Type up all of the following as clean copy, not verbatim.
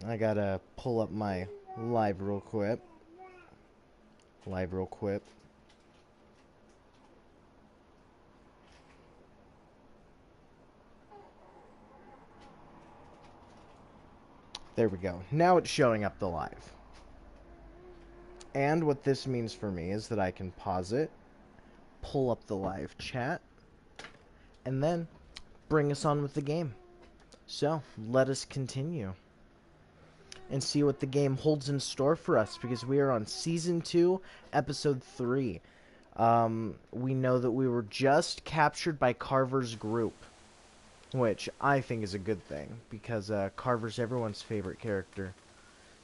I gotta pull up my live real quick. There we go. Now it's showing up the live. And what this means for me is that I can pause it, pull up the live chat, and then bring us on with the game. So, let us continue and see what the game holds in store for us, because we are on Season 2, Episode 3. We know that we were just captured by Carver's group, which I think is a good thing, because Carver's everyone's favorite character.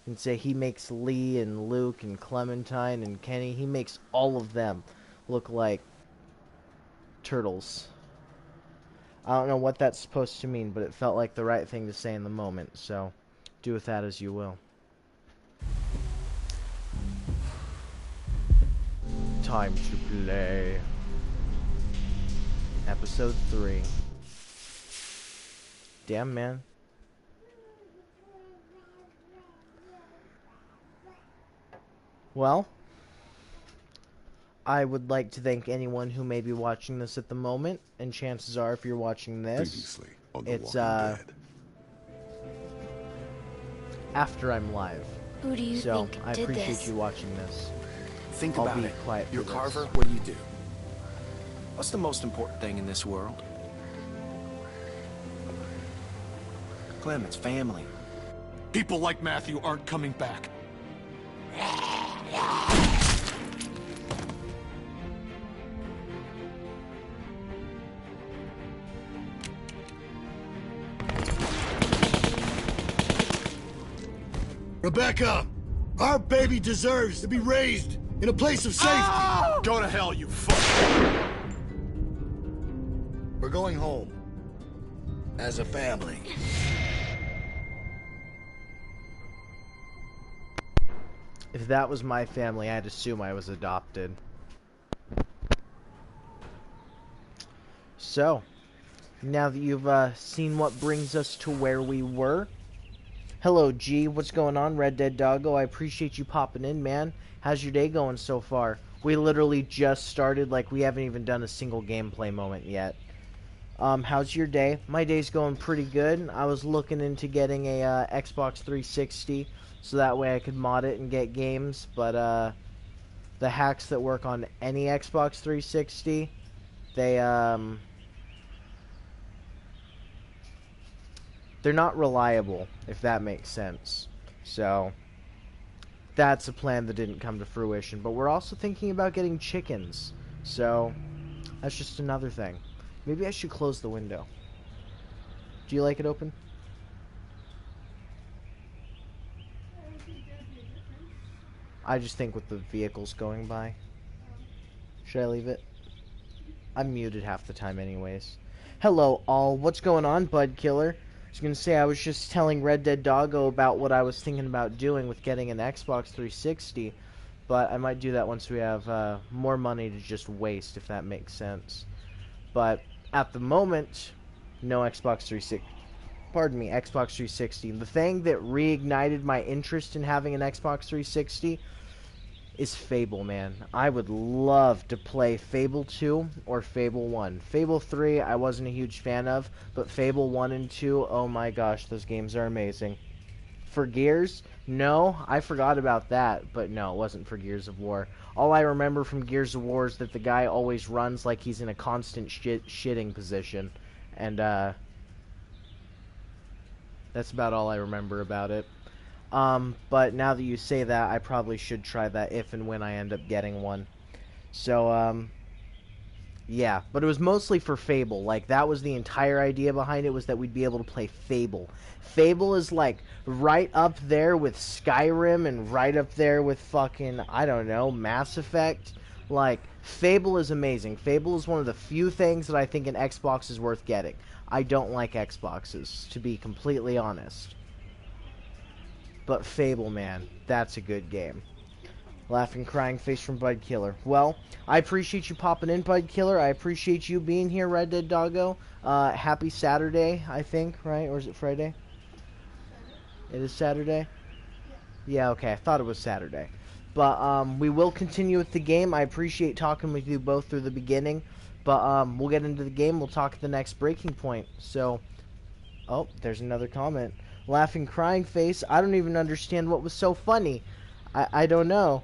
You can say he makes Lee and Luke and Clementine and Kenny, he makes all of them look like turtles. I don't know what that's supposed to mean, but it felt like the right thing to say in the moment, so do with that as you will. Time to play. Episode 3. Damn, man. Well, I would like to thank anyone who may be watching this at the moment, and chances are if you're watching this, Previously on The it's Walking Dead. after I'm live. Who do you So think I did appreciate this? you watching this. Think I'll about be it. quiet You're for Carver, this. what do? What's the most important thing in this world? Clem, it's family. People like Matthew aren't coming back. Rebecca, our baby deserves to be raised in a place of safety. Go to hell, you fuck! We're going home. As a family. If that was my family, I'd assume I was adopted. So, now that you've seen what brings us to where we were. Hello, G. What's going on, Red Dead Doggo? I appreciate you popping in, man. How's your day going so far? We literally just started, like, we haven't even done a single gameplay moment yet. How's your day? My day's going pretty good. I was looking into getting a Xbox 360, so that way I could mod it and get games, but the hacks that work on any Xbox 360, they're not reliable, if that makes sense. So, that's a plan that didn't come to fruition. But we're also thinking about getting chickens. So, that's just another thing. Maybe I should close the window. Do you like it open? I just think with the vehicles going by. Should I leave it? I'm muted half the time anyways. Hello all, what's going on, Budkiller? I was gonna say, I was just telling Red Dead Doggo about what I was thinking about doing with getting an Xbox 360, but I might do that once we have more money to just waste, if that makes sense. But at the moment, no Xbox 360. Pardon me, Xbox 360. The thing that reignited my interest in having an Xbox 360 is Fable, man. I would love to play Fable 2 or Fable 1. Fable 3 I wasn't a huge fan of, but Fable 1 and 2, oh my gosh, those games are amazing. For Gears, no, I forgot about that, but no, it wasn't for Gears of War. All I remember from Gears of War is that the guy always runs like he's in a constant shitting position, and that's about all I remember about it. But now that you say that, I probably should try that if and when I end up getting one. So, yeah. But it was mostly for Fable. Like, that was the entire idea behind it, was that we'd be able to play Fable. Fable is, like, right up there with Skyrim and right up there with fucking, I don't know, Mass Effect. Like, Fable is amazing. Fable is one of the few things that I think an Xbox is worth getting. I don't like Xboxes, to be completely honest. But Fable, man, that's a good game. Laughing, crying face from Budkiller. Well, I appreciate you popping in, Budkiller. I appreciate you being here, Red Dead Doggo. Happy Saturday, I think, right? Or is it Friday? It is Saturday? Yeah, okay, I thought it was Saturday. But, we will continue with the game. I appreciate talking with you both through the beginning. But, we'll get into the game. We'll talk at the next breaking point. So, oh, there's another comment. Laughing, crying face. I don't even understand what was so funny. I don't know.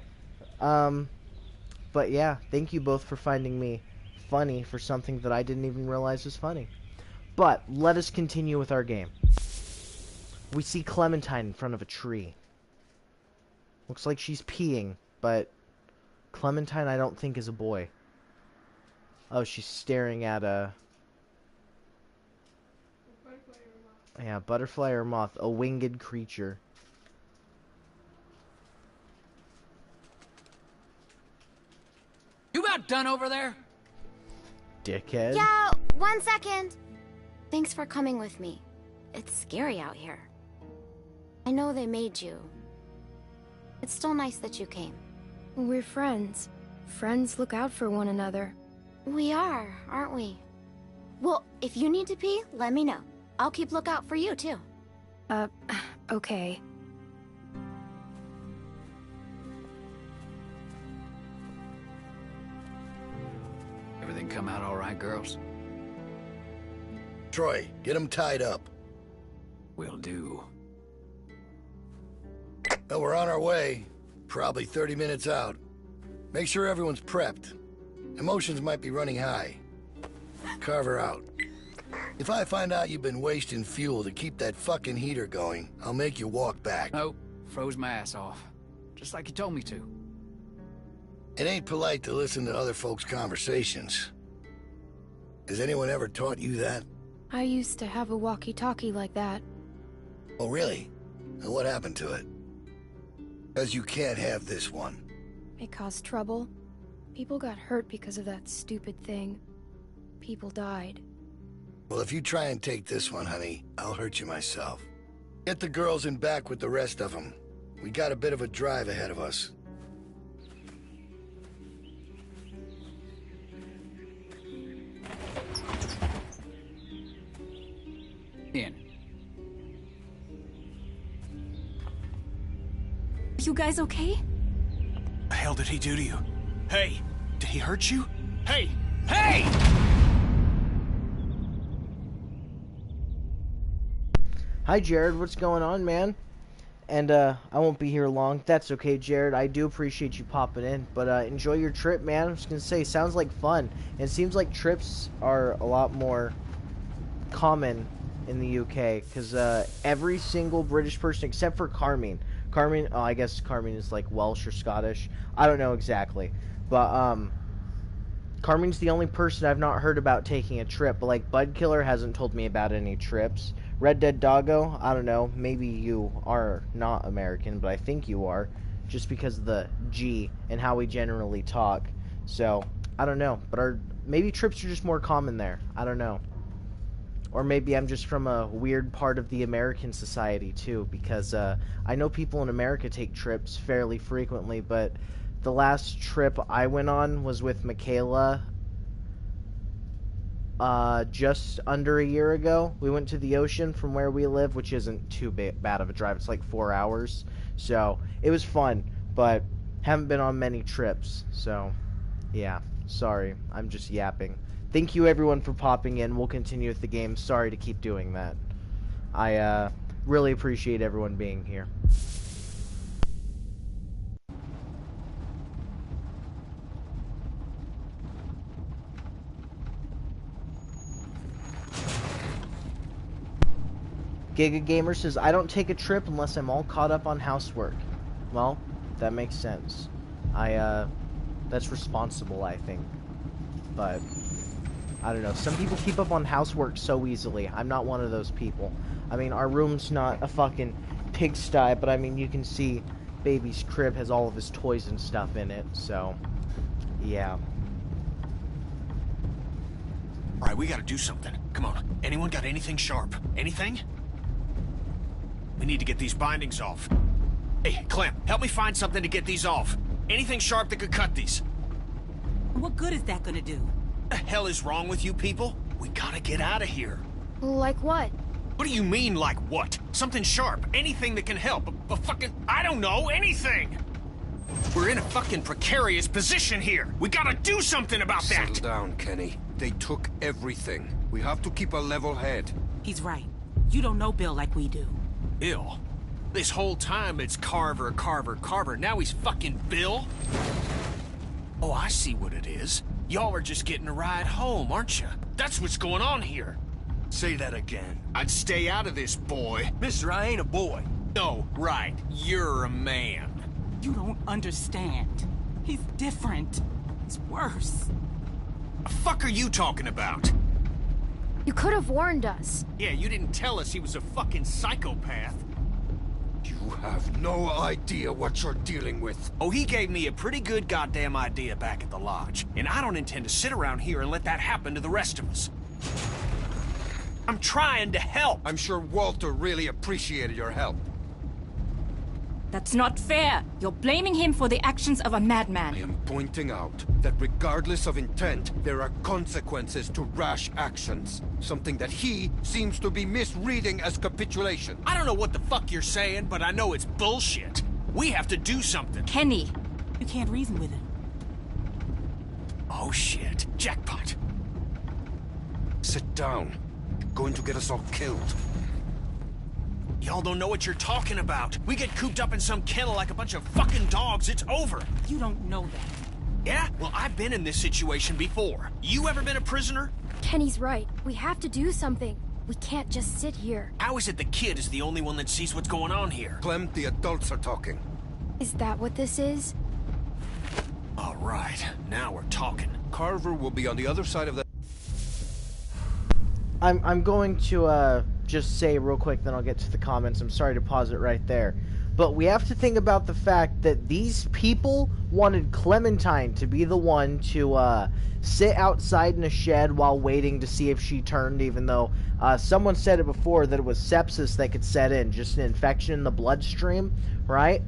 But yeah, thank you both for finding me funny for something that I didn't even realize was funny. But, let us continue with our game. We see Clementine in front of a tree. Looks like she's peeing, but Clementine I don't think is a boy. Oh, she's staring at a... yeah, butterfly or moth. A winged creature. You about done over there? Dickhead. Yeah, 1 second. Thanks for coming with me. It's scary out here. I know they made you. It's still nice that you came. We're friends. Friends look out for one another. We are, aren't we? Well, if you need to pee, let me know. I'll keep lookout for you, too. Okay. Everything come out all right, girls? Troy, get him tied up. Will do. Well, we're on our way. Probably 30 minutes out. Make sure everyone's prepped. Emotions might be running high. Carve her out. If I find out you've been wasting fuel to keep that fucking heater going, I'll make you walk back. Nope, froze my ass off. Just like you told me to. It ain't polite to listen to other folks' conversations. Has anyone ever taught you that? I used to have a walkie-talkie like that. Oh, really? And what happened to it? Because you can't have this one. It caused trouble. People got hurt because of that stupid thing. People died. Well, if you try and take this one, honey, I'll hurt you myself. Get the girls in back with the rest of them. We got a bit of a drive ahead of us. In. You guys okay? The hell did he do to you? Hey, did he hurt you? Hey! Hey! Hi, Jared. What's going on, man? And, I won't be here long. That's okay, Jared. I do appreciate you popping in. But, enjoy your trip, man. I'm just gonna say, sounds like fun. And it seems like trips are a lot more common in the UK. Because, every single British person, except for Carmine. Carmine, oh, I guess Carmine is, like, Welsh or Scottish. I don't know exactly. But, Carmine's the only person I've not heard about taking a trip. But, like, Budkiller hasn't told me about any trips. Red Dead Doggo, I don't know, maybe you are not American, but I think you are, just because of the G and how we generally talk. So, I don't know, but maybe trips are just more common there. I don't know. Or maybe I'm just from a weird part of the American society, too, because I know people in America take trips fairly frequently, but the last trip I went on was with Michaela. Just under a year ago. We went to the ocean from where we live, which isn't too bad of a drive. It's like 4 hours. So, it was fun, but haven't been on many trips. So, yeah. Sorry. I'm just yapping. Thank you, everyone, for popping in. We'll continue with the game. Sorry to keep doing that. I, really appreciate everyone being here. Giga Gamer says, I don't take a trip unless I'm all caught up on housework. Well, that makes sense. That's responsible, I think. But, I don't know. Some people keep up on housework so easily. I'm not one of those people. I mean, our room's not a fucking pigsty, but I mean, you can see baby's crib has all of his toys and stuff in it, so, yeah. Alright, we gotta do something. Come on. Anyone got anything sharp? Anything? We need to get these bindings off. Hey, Clem, help me find something to get these off. Anything sharp that could cut these. What good is that gonna do? The hell is wrong with you people? We gotta get out of here. Like what? What do you mean, like what? Something sharp, anything that can help. A fucking, I don't know, anything! We're in a fucking precarious position here. We gotta do something about that! Settle down, Kenny. They took everything. We have to keep a level head. He's right. You don't know Bill like we do. Bill? This whole time it's Carver, Carver, Carver. Now he's fucking Bill? Oh, I see what it is. Y'all are just getting a ride home, aren't you? That's what's going on here. Say that again. I'd stay out of this, boy. Mister, I ain't a boy. No, right. You're a man. You don't understand. He's different. He's worse. The fuck are you talking about? You could have warned us. Yeah, you didn't tell us he was a fucking psychopath. You have no idea what you're dealing with. Oh, he gave me a pretty good goddamn idea back at the lodge. And I don't intend to sit around here and let that happen to the rest of us. I'm trying to help. I'm sure Walter really appreciated your help. That's not fair. You're blaming him for the actions of a madman. I am pointing out that regardless of intent, there are consequences to rash actions. Something that he seems to be misreading as capitulation. I don't know what the fuck you're saying, but I know it's bullshit. We have to do something. Kenny. You can't reason with him. Oh shit. Jackpot. Sit down. You're going to get us all killed. Y'all don't know what you're talking about. We get cooped up in some kennel like a bunch of fucking dogs, it's over. You don't know that. Yeah? Well, I've been in this situation before. You ever been a prisoner? Kenny's right. We have to do something. We can't just sit here. How is it the kid is the only one that sees what's going on here? Clem, the adults are talking. Is that what this is? All right, now we're talking. Carver will be on the other side of the... I'm going to just say real quick, then I'll get to the comments. I'm sorry to pause it right there. But we have to think about the fact that these people wanted Clementine to be the one to sit outside in a shed while waiting to see if she turned, even though someone said it before that it was sepsis that could set in, just an infection in the bloodstream, right?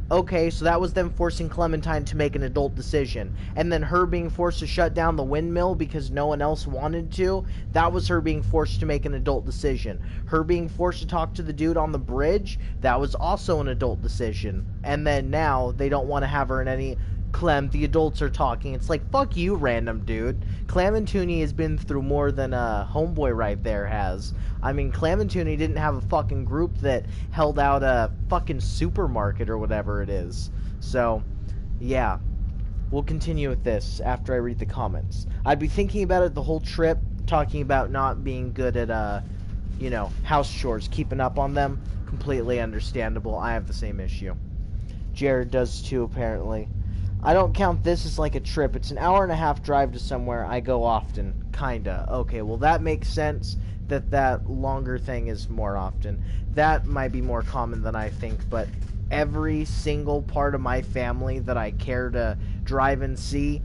Okay, so that was them forcing Clementine to make an adult decision. And then her being forced to shut down the windmill because no one else wanted to, that was her being forced to make an adult decision. Her being forced to talk to the dude on the bridge, that was also an adult decision. And then now, they don't want to have her in any... Clem, the adults are talking. It's like, fuck you, random dude. Clem and Tooney has been through more than Homeboy right there has. I mean, Clem and Tooney didn't have a fucking group that held out a fucking supermarket or whatever it is. So, yeah. We'll continue with this after I read the comments. I'd be thinking about it the whole trip, talking about not being good at, you know, house chores, keeping up on them. Completely understandable. I have the same issue. Jared does too, apparently. I don't count this as like a trip. It's an hour-and-a-half drive to somewhere I go often. Kinda. Okay, well that makes sense that longer thing is more often. That might be more common than I think, but every single part of my family that I care to drive and see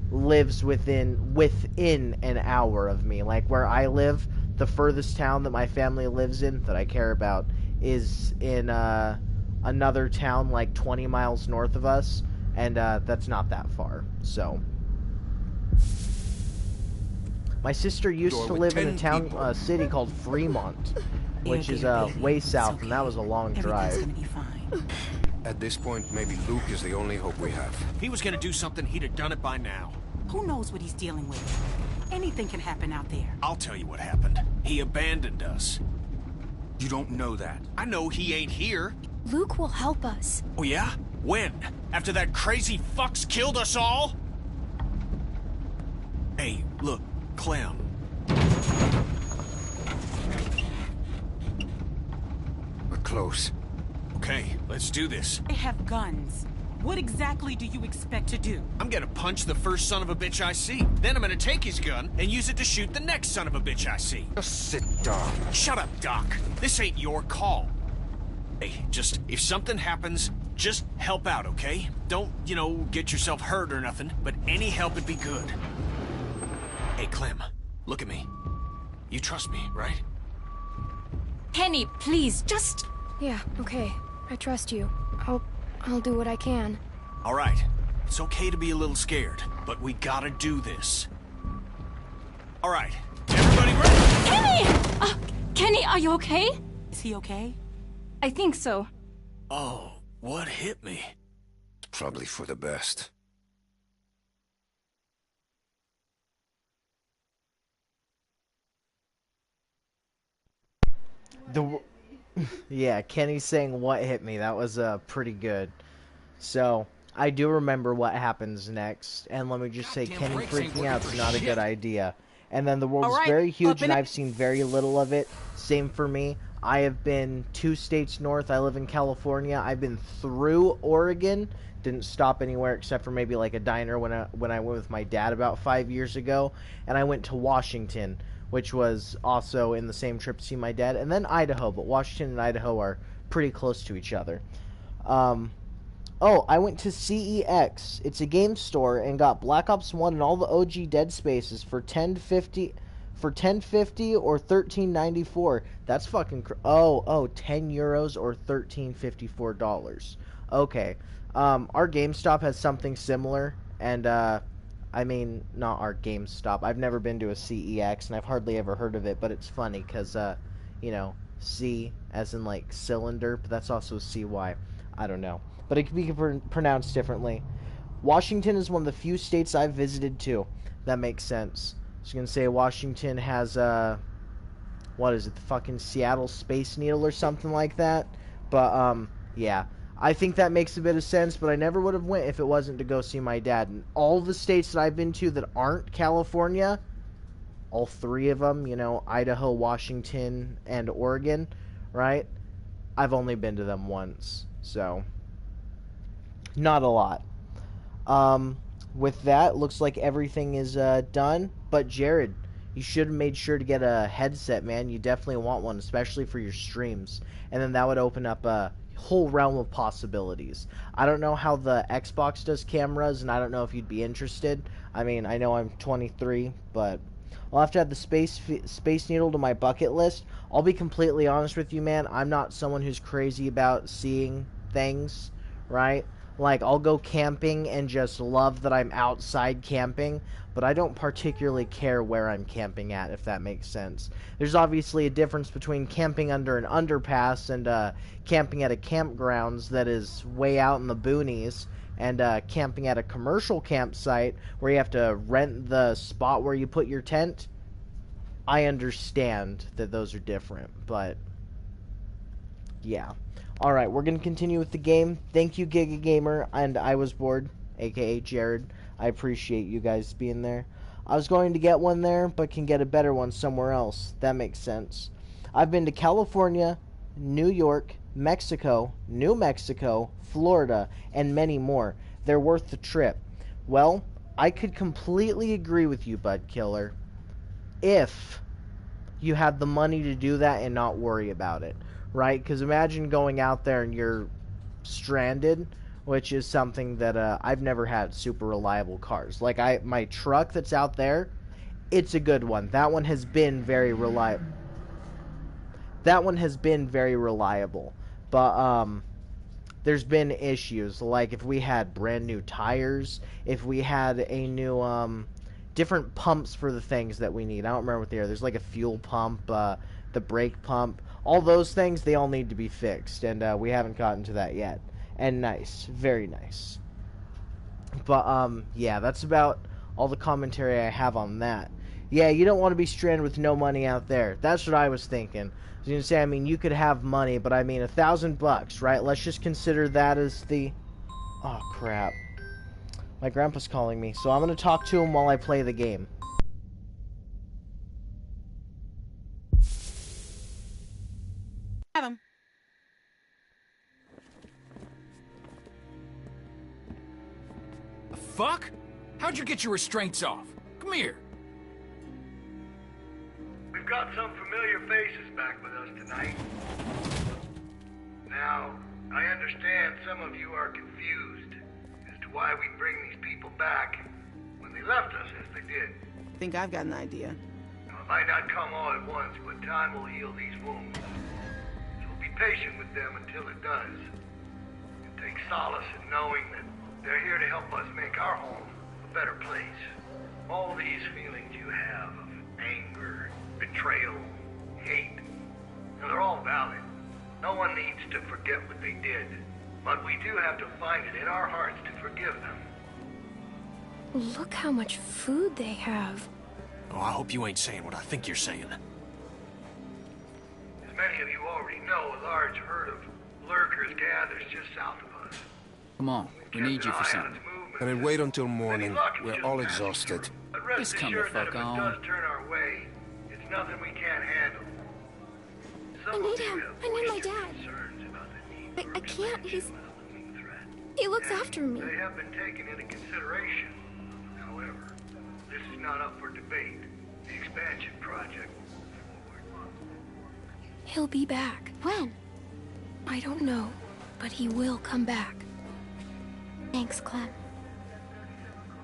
lives within an hour of me. Like where I live, the furthest town that my family lives in that I care about is in another town like 20 miles north of us. And that's not that far, so. My sister used to live in a town, city called Fremont, which is way south, and that was a long drive. Everything's gonna be fine. At this point, maybe Luke is the only hope we have. If he was gonna do something, he'd have done it by now. Who knows what he's dealing with? Anything can happen out there. I'll tell you what happened. He abandoned us. You don't know that. I know he ain't here. Luke will help us. Oh yeah? When? After that crazy fuck's killed us all? Hey, look, Clem. We're close. Okay, let's do this. They have guns. What exactly do you expect to do? I'm gonna punch the first son of a bitch I see. Then I'm gonna take his gun and use it to shoot the next son of a bitch I see. Just sit down. Shut up, Doc. This ain't your call. Hey, just, if something happens, just help out, okay? Don't, you know, get yourself hurt or nothing, but any help would be good. Hey, Clem, look at me. You trust me, right? Kenny, please, just... Yeah, okay. I trust you. I'll do what I can. All right. It's okay to be a little scared, but we gotta do this. All right. Everybody ready? Kenny! Kenny, are you okay? Is he okay? I think so. Oh, what hit me? Probably for the best. Yeah, Kenny saying what hit me. That was pretty good. So, I do remember what happens next. And let me just say, Kenny freaking out is not a good idea. And then the world's very huge, and I've seen very little of it. Same for me. I have been 2 states north. I live in California. I've been through Oregon. Didn't stop anywhere except for maybe like a diner when I went with my dad about 5 years ago. And I went to Washington, which was also in the same trip to see my dad. And then Idaho, but Washington and Idaho are pretty close to each other. Oh, I went to CEX. It's a game store and got Black Ops 1 and all the OG Dead Spaces for $10.50 or $13.94. That's fucking 10 euros or $13.54. Okay. Our GameStop has something similar, and I mean, not our GameStop. I've never been to a CEX, and I've hardly ever heard of it, but it's funny because you know, C as in like cylinder, but that's also CY. I don't know. But it can be pronounced differently. Washington is one of the few states I've visited too. That makes sense. I was going to say Washington has, what is it, the fucking Seattle Space Needle or something like that. But, yeah. I think that makes a bit of sense, but I never would have went if it wasn't to go see my dad. And all the states that I've been to that aren't California, all 3 of them, you know, Idaho, Washington, and Oregon, right? I've only been to them once, so not a lot. With that, looks like everything is done. But Jared, you should have made sure to get a headset, man. You definitely want one, especially for your streams. And then that would open up a whole realm of possibilities. I don't know how the Xbox does cameras, and I don't know if you'd be interested. I mean, I know I'm 23, but I'll have to add the Space Needle to my bucket list. I'll be completely honest with you, man. I'm not someone who's crazy about seeing things, right? Like, I'll go camping and just love that I'm outside camping, but I don't particularly care where I'm camping at, if that makes sense. There's obviously a difference between camping under an underpass and camping at a campgrounds that is way out in the boonies, and camping at a commercial campsite where you have to rent the spot where you put your tent. I understand that those are different, but yeah. Alright, we're going to continue with the game. Thank you, Giga Gamer, and I Was Bored, aka Jared. I appreciate you guys being there. I was going to get one there, but can get a better one somewhere else. That makes sense. I've been to California, New York, Mexico, New Mexico, Florida, and many more. They're worth the trip. Well, I could completely agree with you, Budkiller, if you had the money to do that and not worry about it. Right? Because imagine going out there and you're stranded, which is something that I've never had super reliable cars. Like, my truck that's out there, it's a good one. That one has been very reliable. But, there's been issues. Like, if we had brand new tires, if we had a new, different pumps for the things that we need. I don't remember what they are. There's like a fuel pump, the brake pump. All those things, they all need to be fixed, and we haven't gotten to that yet. And nice. Very nice. But, yeah, that's about all the commentary I have on that. Yeah, you don't want to be stranded with no money out there. That's what I was thinking. I was going to say, I mean, you could have money, but I mean, $1,000, right? Let's just consider that as the... Oh, crap. My grandpa's calling me, so I'm going to talk to him while I play the game. Have him. The fuck? How'd you get your restraints off? Come here. We've got some familiar faces back with us tonight. Now, I understand some of you are confused as to why we bring these people back when they left us as they did. I think I've got an idea. Now, it might not come all at once, but time will heal these wounds. Be patient with them until it does. And take solace in knowing that they're here to help us make our home a better place. All these feelings you have of anger, betrayal, hate, and they're all valid. No one needs to forget what they did, but we do have to find it in our hearts to forgive them. Look how much food they have. Oh, I hope you ain't saying what I think you're saying. As many of you already know, a large herd of lurkers gathers just south of us. Come on, we need you for something. And then wait until morning. We're all exhausted. But rest Just come the assured that fuck if it on. does turn our way, it's nothing we can't handle. I need him. I need my dad. I can't. He looks after me. They have been taken into consideration. However, this is not up for debate. The expansion project will move forward. He'll be back. When? I don't know, but he will come back. Thanks, Clem.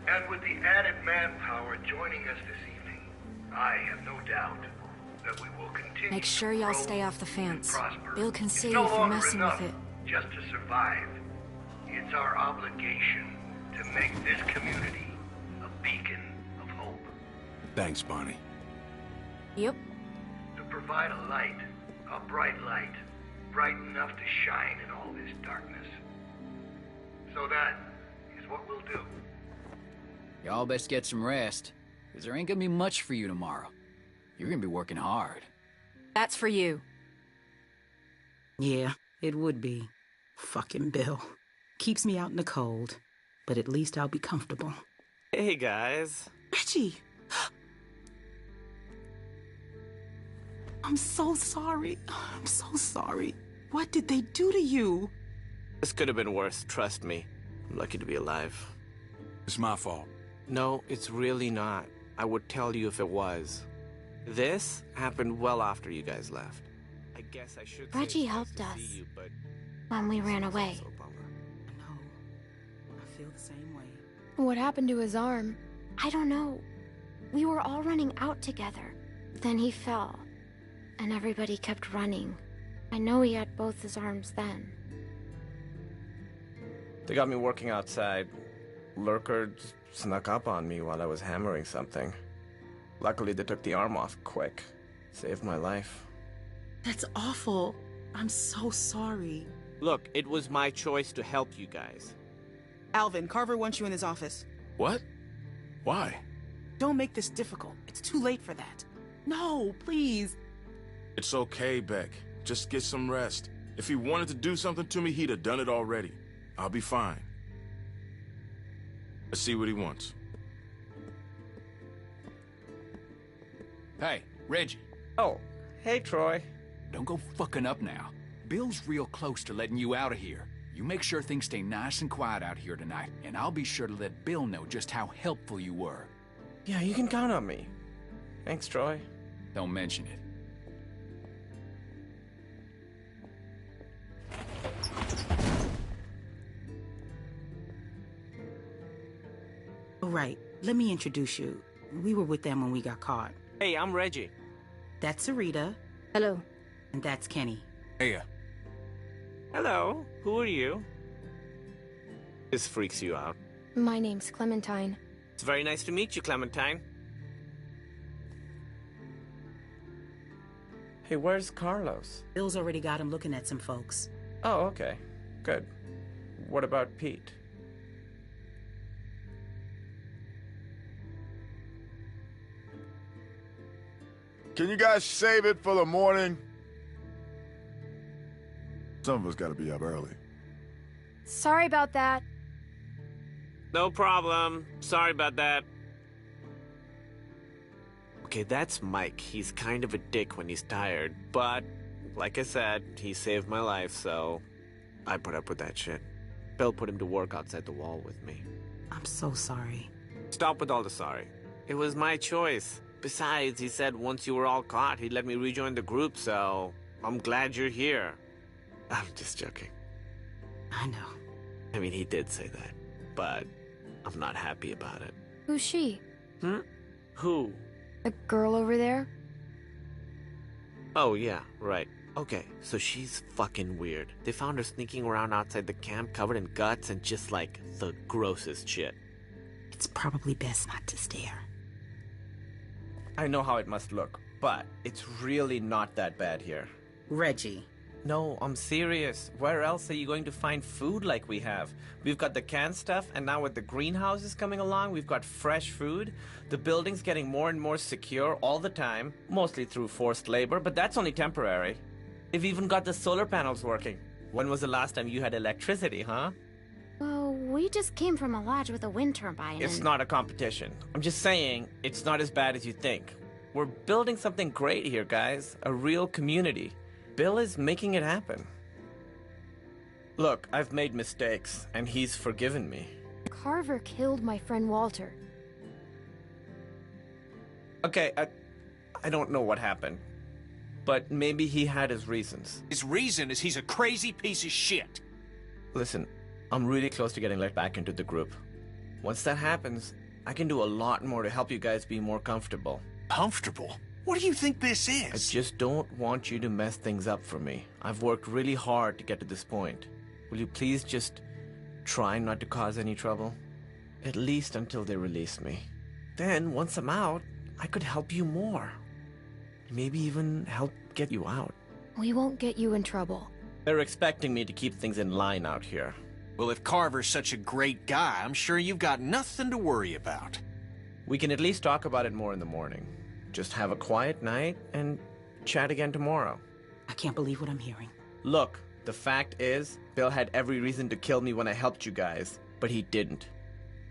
And with the added manpower joining us this evening, I have no doubt that we will continue. Make sure to y'all grow stay off the fence. and prosper. Bill can It's see no you for longer messing enough with it. just to survive. It's our obligation to make this community a beacon of hope. Thanks, Bonnie. Yep. To provide a light, a bright light, bright enough to shine in all this darkness. So that is what we'll do. Y'all best get some rest, because there ain't gonna be much for you tomorrow. You're gonna be working hard. That's for you. Yeah, it would be. Fucking Bill. Keeps me out in the cold, but at least I'll be comfortable. Hey, guys. Reggie! I'm so sorry. I'm so sorry. What did they do to you? This could have been worse, trust me. I'm lucky to be alive. It's my fault. No, it's really not. I would tell you if it was. This happened well after you guys left. I guess I should say Reggie it's nice helped to us see you, but when we ran away. also a bummer. No, I feel the same way. What happened to his arm? I don't know. We were all running out together. Then he fell, and everybody kept running. I know he had both his arms then. They got me working outside. Lurkers snuck up on me while I was hammering something. Luckily, they took the arm off quick. Saved my life. That's awful. I'm so sorry. Look, it was my choice to help you guys. Alvin, Carver wants you in his office. What? Why? Don't make this difficult. It's too late for that. No, please. It's okay, Beck. Just get some rest. If he wanted to do something to me, he'd have done it already. I'll be fine. Let's see what he wants. Hey, Reggie. Oh, hey, Troy. Don't go fucking up now. Bill's real close to letting you out of here. You make sure things stay nice and quiet out here tonight, and I'll be sure to let Bill know just how helpful you were. Yeah, you can count on me. Thanks, Troy. Don't mention it. All right, let me introduce you. We were with them when we got caught. Hey, I'm Reggie. That's Sarita. Hello. And that's Kenny. Hey. Hello. Who are you? This freaks you out. My name's Clementine. It's very nice to meet you, Clementine. Hey, where's Carlos? Bill's already got him looking at some folks. Oh, okay. Good. What about Pete? Can you guys save it for the morning? Some of us gotta be up early. Sorry about that. No problem. Sorry about that. Okay, that's Mike. He's kind of a dick when he's tired, but like I said, he saved my life, so I put up with that shit. Bill put him to work outside the wall with me. I'm so sorry. Stop with all the sorry. It was my choice. Besides, he said once you were all caught, he'd let me rejoin the group, so I'm glad you're here. I'm just joking. I know. I mean, he did say that, but I'm not happy about it. Who's she? Who? The girl over there? Oh, yeah, right. Okay, so she's fucking weird. They found her sneaking around outside the camp covered in guts and just like the grossest shit. It's probably best not to stare. I know how it must look, but it's really not that bad here. Reggie. No, I'm serious. Where else are you going to find food like we have? We've got the canned stuff, and now with the greenhouses coming along, we've got fresh food. The building's getting more and more secure all the time, mostly through forced labor, but that's only temporary. They've even got the solar panels working. When was the last time you had electricity, huh? Well, we just came from a lodge with a wind turbine. It's not a competition. I'm just saying, it's not as bad as you think. We're building something great here, guys. A real community. Bill is making it happen. Look, I've made mistakes, and he's forgiven me. Carver killed my friend Walter. Okay, I don't know what happened. But maybe he had his reasons. His reason is he's a crazy piece of shit. Listen, I'm really close to getting let back into the group. Once that happens, I can do a lot more to help you guys be more comfortable. Comfortable? What do you think this is? I just don't want you to mess things up for me. I've worked really hard to get to this point. Will you please just try not to cause any trouble? At least until they release me. Then, once I'm out, I could help you more. Maybe even help get you out. We won't get you in trouble. They're expecting me to keep things in line out here. Well, if Carver's such a great guy, I'm sure you've got nothing to worry about. We can at least talk about it more in the morning. Just have a quiet night and chat again tomorrow. I can't believe what I'm hearing. Look, the fact is, Bill had every reason to kill me when I helped you guys, but he didn't.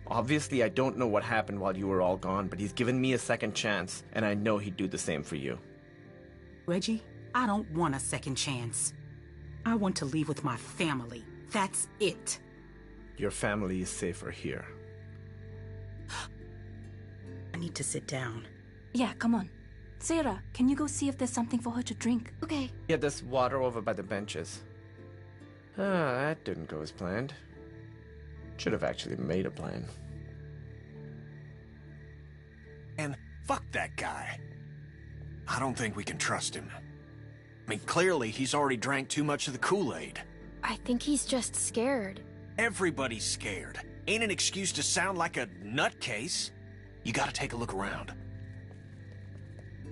Obviously, I don't know what happened while you were all gone, but he's given me a second chance, and I know he'd do the same for you. Reggie, I don't want a second chance. I want to leave with my family. That's it. Your family is safer here. I need to sit down. Yeah, come on. Sarah, can you go see if there's something for her to drink? Okay. Yeah, there's water over by the benches. Ah, that didn't go as planned. Should have actually made a plan. And fuck that guy. I don't think we can trust him. I mean, clearly he's already drank too much of the Kool-Aid. I think he's just scared. Everybody's scared. Ain't an excuse to sound like a nutcase. You gotta take a look around.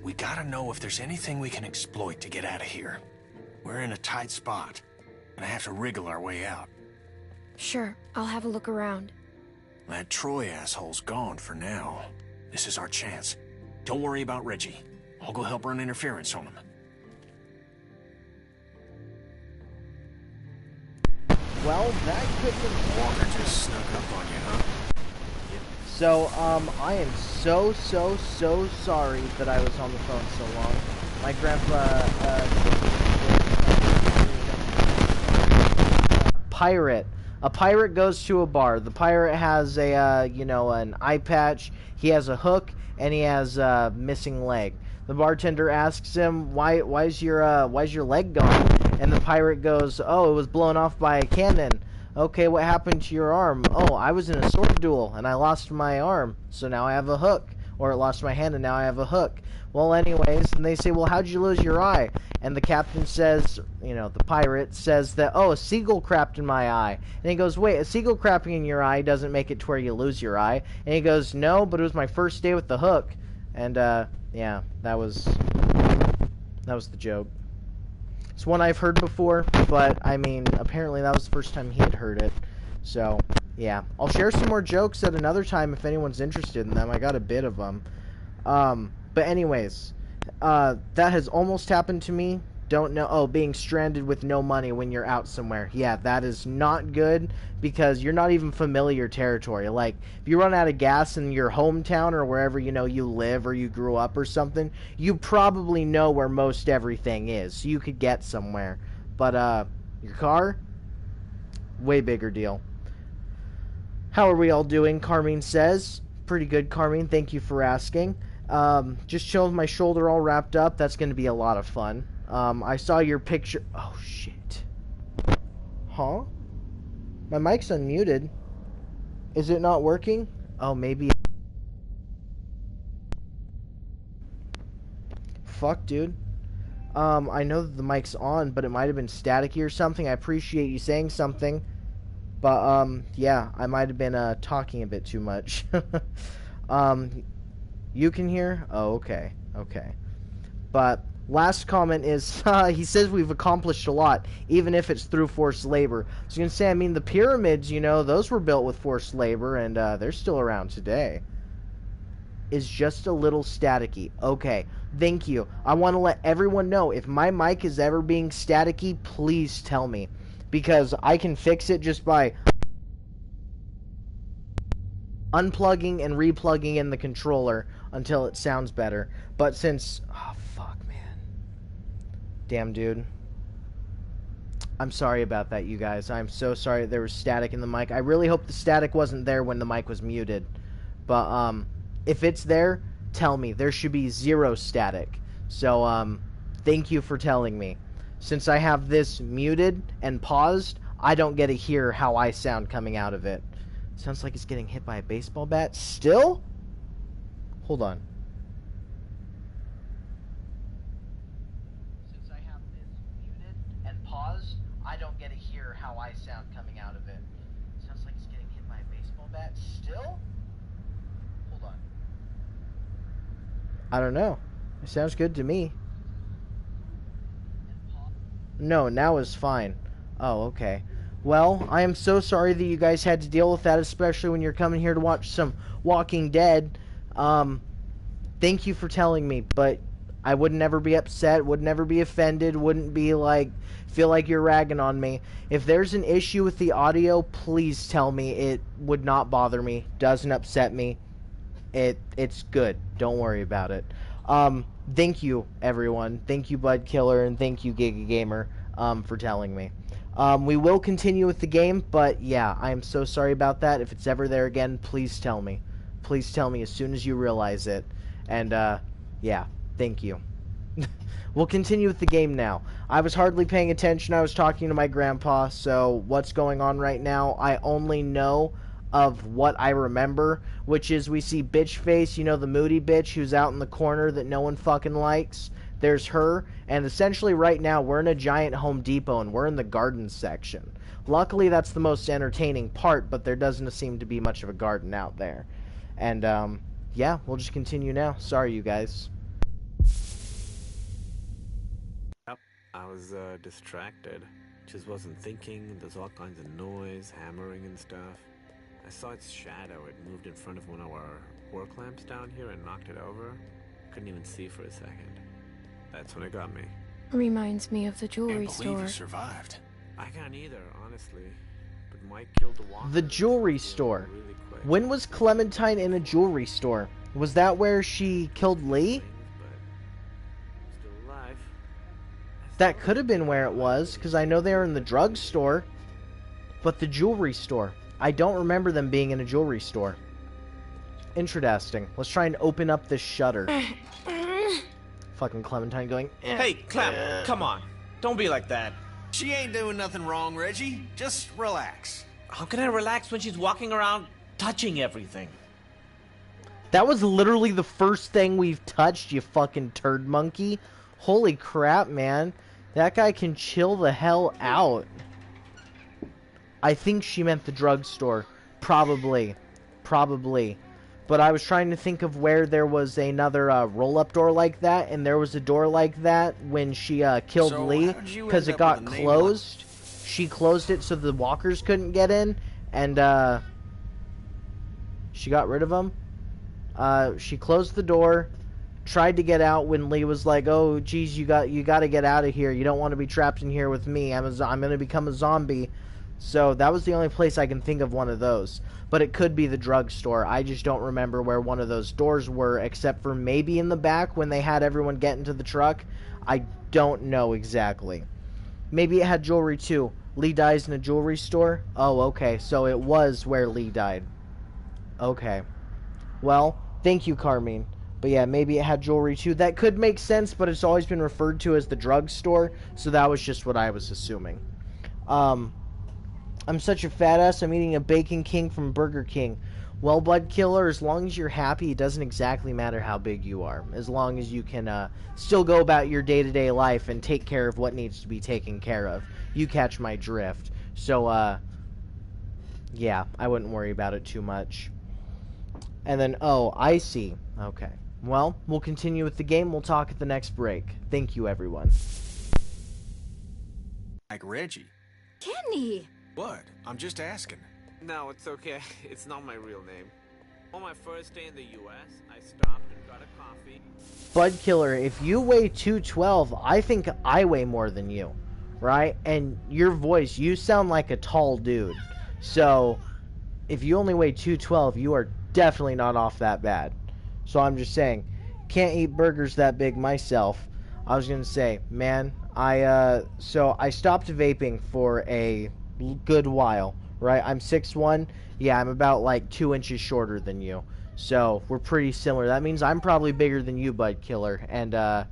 We gotta know if there's anything we can exploit to get out of here. We're in a tight spot, and I have to wriggle our way out. Sure, I'll have a look around. That Troy asshole's gone for now. This is our chance. Don't worry about Reggie. I'll go help run interference on him. Well, that couldn't have... Walker just snuck up on you, huh? So, I am so sorry that I was on the phone so long. My grandpa, pirate. A pirate goes to a bar. The pirate has a, an eye patch. He has a hook, and he has a missing leg. The bartender asks him, why's your leg gone? And the pirate goes, oh, it was blown off by a cannon. Okay, what happened to your arm? Oh, I was in a sword duel, and I lost my arm, so now I have a hook. Or I lost my hand, and now I have a hook. Well, anyways, and they say, well, how'd you lose your eye? And the captain says, the pirate says that, oh, a seagull crapped in my eye. And he goes, wait, a seagull crapping in your eye doesn't make it to where you lose your eye. And he goes, no, but it was my first day with the hook. And, yeah, that was the joke. It's one I've heard before, but, I mean, apparently that was the first time he had heard it. So, yeah. I'll share some more jokes at another time if anyone's interested in them. I got a bit of them. But anyways, that has almost happened to me. Don't know. Oh, being stranded with no money when you're out somewhere. Yeah, that is not good because you're not even familiar territory. Like, if you run out of gas in your hometown or wherever, you live or you grew up or something, you probably know where most everything is. So you could get somewhere. But, your car? Way bigger deal. How are we all doing? Carmine says. Pretty good, Carmine. Thank you for asking. Just chilling with my shoulder all wrapped up. That's going to be a lot of fun. I saw your picture. Oh, shit. Huh? My mic's unmuted. Is it not working? Oh, maybe. Fuck, dude. I know that the mic's on, but it might have been staticky or something. I appreciate you saying something. But, yeah, I might have been, talking a bit too much. You can hear? Oh, okay. Okay. But Last comment is, he says we've accomplished a lot, even if it's through forced labor. I was going to say, I mean, the pyramids, you know, those were built with forced labor, and they're still around today. Is just a little staticky. Okay, thank you. I want to let everyone know, if my mic is ever being staticky, please tell me. Because I can fix it just by unplugging and replugging in the controller until it sounds better. But since... oh, fuck, man. Damn, dude. I'm sorry about that, you guys. I'm so sorry there was static in the mic. I really hope the static wasn't there when the mic was muted. But, if it's there, tell me. There should be 0 static. So, thank you for telling me. Since I have this muted and paused, I don't get to hear how I sound coming out of it. Sounds like it's getting hit by a baseball bat. Still? Hold on. Since I have this muted and paused, I don't get to hear how I sound coming out of it. Sounds like it's getting hit by a baseball bat. Still? Hold on. I don't know. It sounds good to me. No, now it's fine. Oh, okay. Well, I am so sorry that you guys had to deal with that, especially when you're coming here to watch some Walking Dead. Thank you for telling me, but I would never be upset, would never be offended, wouldn't be like, feel like you're ragging on me. If there's an issue with the audio, please tell me. It would not bother me, doesn't upset me. It's good. Don't worry about it. Thank you, everyone. Thank you, Budkiller, and thank you, Giga Gamer, for telling me. We will continue with the game, but yeah, I am so sorry about that. If it's ever there again, please tell me. Please tell me as soon as you realize it. And, yeah, thank you. We'll continue with the game now. I was hardly paying attention. I was talking to my grandpa, so what's going on right now, I only know of what I remember, which is we see Bitch Face, you know, the moody bitch who's out in the corner that no one fucking likes. There's her, and essentially right now we're in a giant Home Depot and we're in the garden section. Luckily that's the most entertaining part, but there doesn't seem to be much of a garden out there. And yeah, we'll just continue now. Sorry, you guys. Yep, I was distracted. Just wasn't thinking. There's all kinds of noise, hammering and stuff. I saw its shadow. It moved in front of one of our work lamps down here and knocked it over. Couldn't even see for a second. That's when it got me. Reminds me of the jewelry store. Can't believe you survived. I can't either, honestly. But Mike killed the walker. The jewelry store. Really quick. When was Clementine in a jewelry store? Was that where she killed Lee? Still alive. That could have been where it was, because I know they were in the drugstore. But the jewelry store. I don't remember them being in a jewelry store. Interesting. Let's try and open up this shutter. Fucking Clementine going, Hey, Clem, come on. Don't be like that. She ain't doing nothing wrong, Reggie. Just relax. How can I relax when she's walking around touching everything? That was literally the first thing we've touched, you fucking turd monkey. Holy crap, man. That guy can chill the hell out. I think she meant the drugstore. Probably. Probably. But I was trying to think of where there was another roll-up door like that, and there was a door like that when she killed Lee, because it got closed. She closed it so the walkers couldn't get in, and she got rid of them. She closed the door, tried to get out when Lee was like, "Oh, geez, you got to get out of here. You don't want to be trapped in here with me. I'm going to become a zombie." So that was the only place I can think of one of those. But it could be the drugstore. I just don't remember where one of those doors were, except for maybe in the back when they had everyone get into the truck. I don't know exactly. Maybe it had jewelry too. Lee dies in a jewelry store? Oh, okay. So it was where Lee died. Okay. Well, thank you, Carmine. But yeah, maybe it had jewelry too. That could make sense, but it's always been referred to as the drugstore, so that was just what I was assuming. I'm such a fat ass, I'm eating a Bacon King from Burger King. Well, Budkiller, as long as you're happy, it doesn't exactly matter how big you are. As long as you can still go about your day-to-day life and take care of what needs to be taken care of. You catch my drift. So, yeah, I wouldn't worry about it too much. And then, oh, I see. Okay. well, we'll continue with the game. We'll talk at the next break. Thank you, everyone. Like Reggie. Kenny! What? I'm just asking. No, it's okay. It's not my real name. On my first day in the U.S., I stopped and got a coffee. Budkiller, if you weigh 212, I think I weigh more than you, right? And your voice, you sound like a tall dude. So, if you only weigh 212, you are definitely not off that bad. So I'm just saying, can't eat burgers that big myself. I was gonna say, man, so I stopped vaping for a good while, right? I'm 6'1", yeah, I'm about like 2 inches shorter than you. So, we're pretty similar. That means I'm probably bigger than you, Budkiller. And, I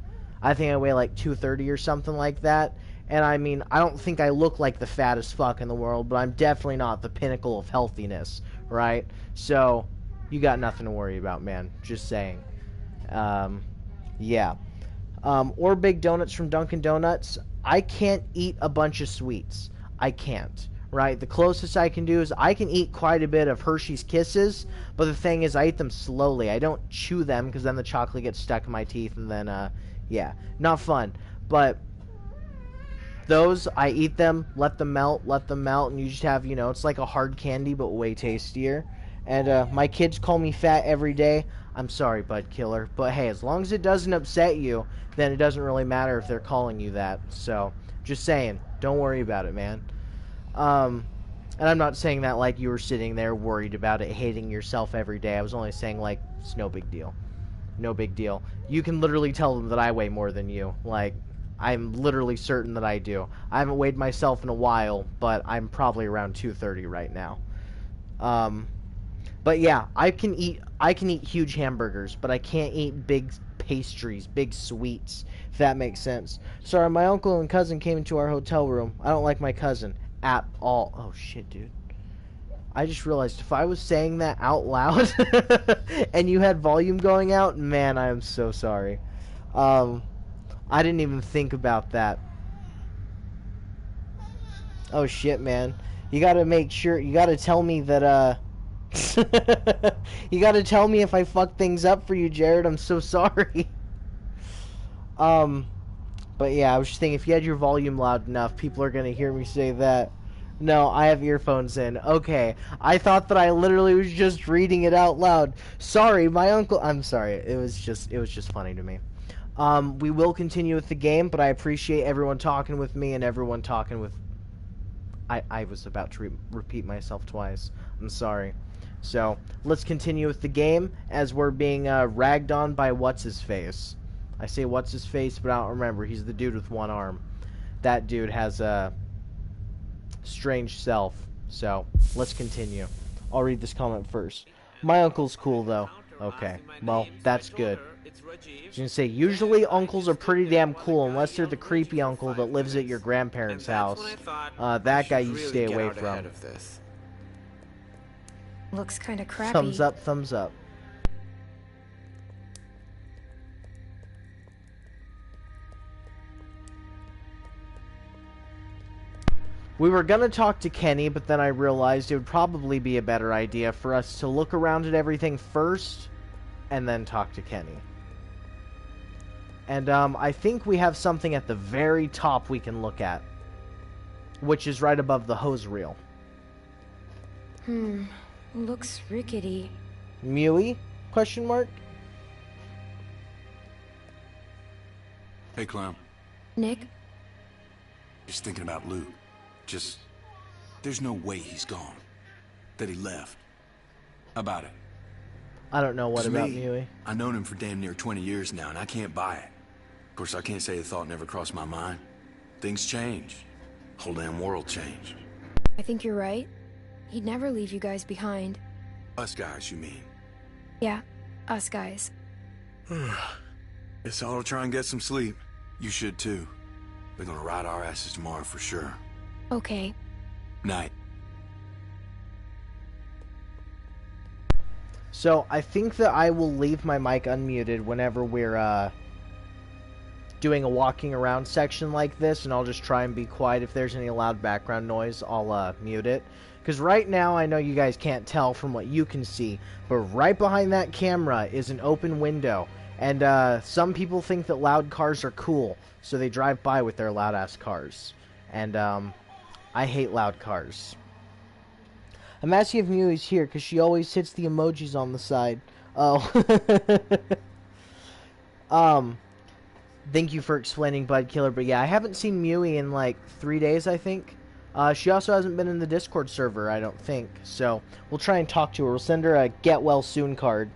think I weigh like 230 or something like that. And I mean, I don't think I look like the fattest fuck in the world, but I'm definitely not the pinnacle of healthiness, right? So, you got nothing to worry about, man. Just saying. Yeah. Or big donuts from Dunkin' Donuts. I can't eat a bunch of sweets. I can't. Right? The closest I can do is I can eat quite a bit of Hershey's Kisses, but the thing is I eat them slowly. I don't chew them because then the chocolate gets stuck in my teeth and then, yeah, not fun. But those, I eat them, let them melt, and you just have, you know, it's like a hard candy but way tastier. And my kids call me fat every day. I'm sorry, Budkiller, but hey, as long as it doesn't upset you, then it doesn't really matter if they're calling you that. So, just saying, don't worry about it, man. And I'm not saying that like you were sitting there worried about it, hating yourself every day. I was only saying, like, it's no big deal. No big deal. You can literally tell them that I weigh more than you. Like, I'm literally certain that I do. I haven't weighed myself in a while, but I'm probably around 230 right now. But yeah, I can eat huge hamburgers, but I can't eat big pastries, big sweets, if that makes sense. Sorry, my uncle and cousin came into our hotel room. I don't like my cousin at all. Oh shit, dude. I just realized if I was saying that out loud and you had volume going out, man, I am so sorry. I didn't even think about that. Oh shit, man. You gotta make sure, you gotta tell me that, you gotta tell me if I fuck things up for you, Jared. I'm so sorry. But yeah, I was just thinking, if you had your volume loud enough, people are gonna hear me say that. No, I have earphones in. Okay. I thought that I literally was just reading it out loud. Sorry, my uncle... I'm sorry. It was just funny to me. We will continue with the game, but I appreciate everyone talking with me and everyone talking with... I was about to repeat myself twice. I'm sorry. So, let's continue with the game as we're being ragged on by What's-His-Face. I say What's-His-Face, but I don't remember. He's the dude with one arm. That dude has a strange self. So, let's continue. I'll read this comment first. My uncle's cool, though. Okay, well, that's good. I was gonna say, usually uncles are pretty damn cool unless they're the creepy uncle that lives at your grandparents' house. That guy you stay away from. Looks kind of crappy. Thumbs up, thumbs up. We were gonna talk to Kenny, but then I realized it would probably be a better idea for us to look around at everything first, and then talk to Kenny. And, I think we have something at the very top we can look at, which is right above the hose reel. Looks rickety. Mewy? Question mark? Hey, Clown. Nick? Just thinking about Luke. There's no way he's gone. That he left. How about it? I don't know what about me, Mewy. I've known him for damn near 20 years now, and I can't buy it. Of course, I can't say the thought never crossed my mind. Things change. Whole damn world changed. I think you're right. He'd never leave you guys behind. Us guys, you mean? Yeah, us guys. Guess I'll try and get some sleep. You should too. They're gonna ride our asses tomorrow for sure. Okay. Night. So, I think that I will leave my mic unmuted whenever we're, doing a walking around section like this, and I'll just try and be quiet. If there's any loud background noise, I'll mute it. Because right now, I know you guys can't tell from what you can see, but right behind that camera is an open window. And some people think that loud cars are cool, so they drive by with their loud-ass cars. And I hate loud cars. I'm asking if Mui's here, because she always hits the emojis on the side. Oh. Thank you for explaining, Budkiller. But yeah, I haven't seen Mui in like 3 days, I think. She also hasn't been in the Discord server, I don't think. So, we'll try and talk to her. We'll send her a get well soon card.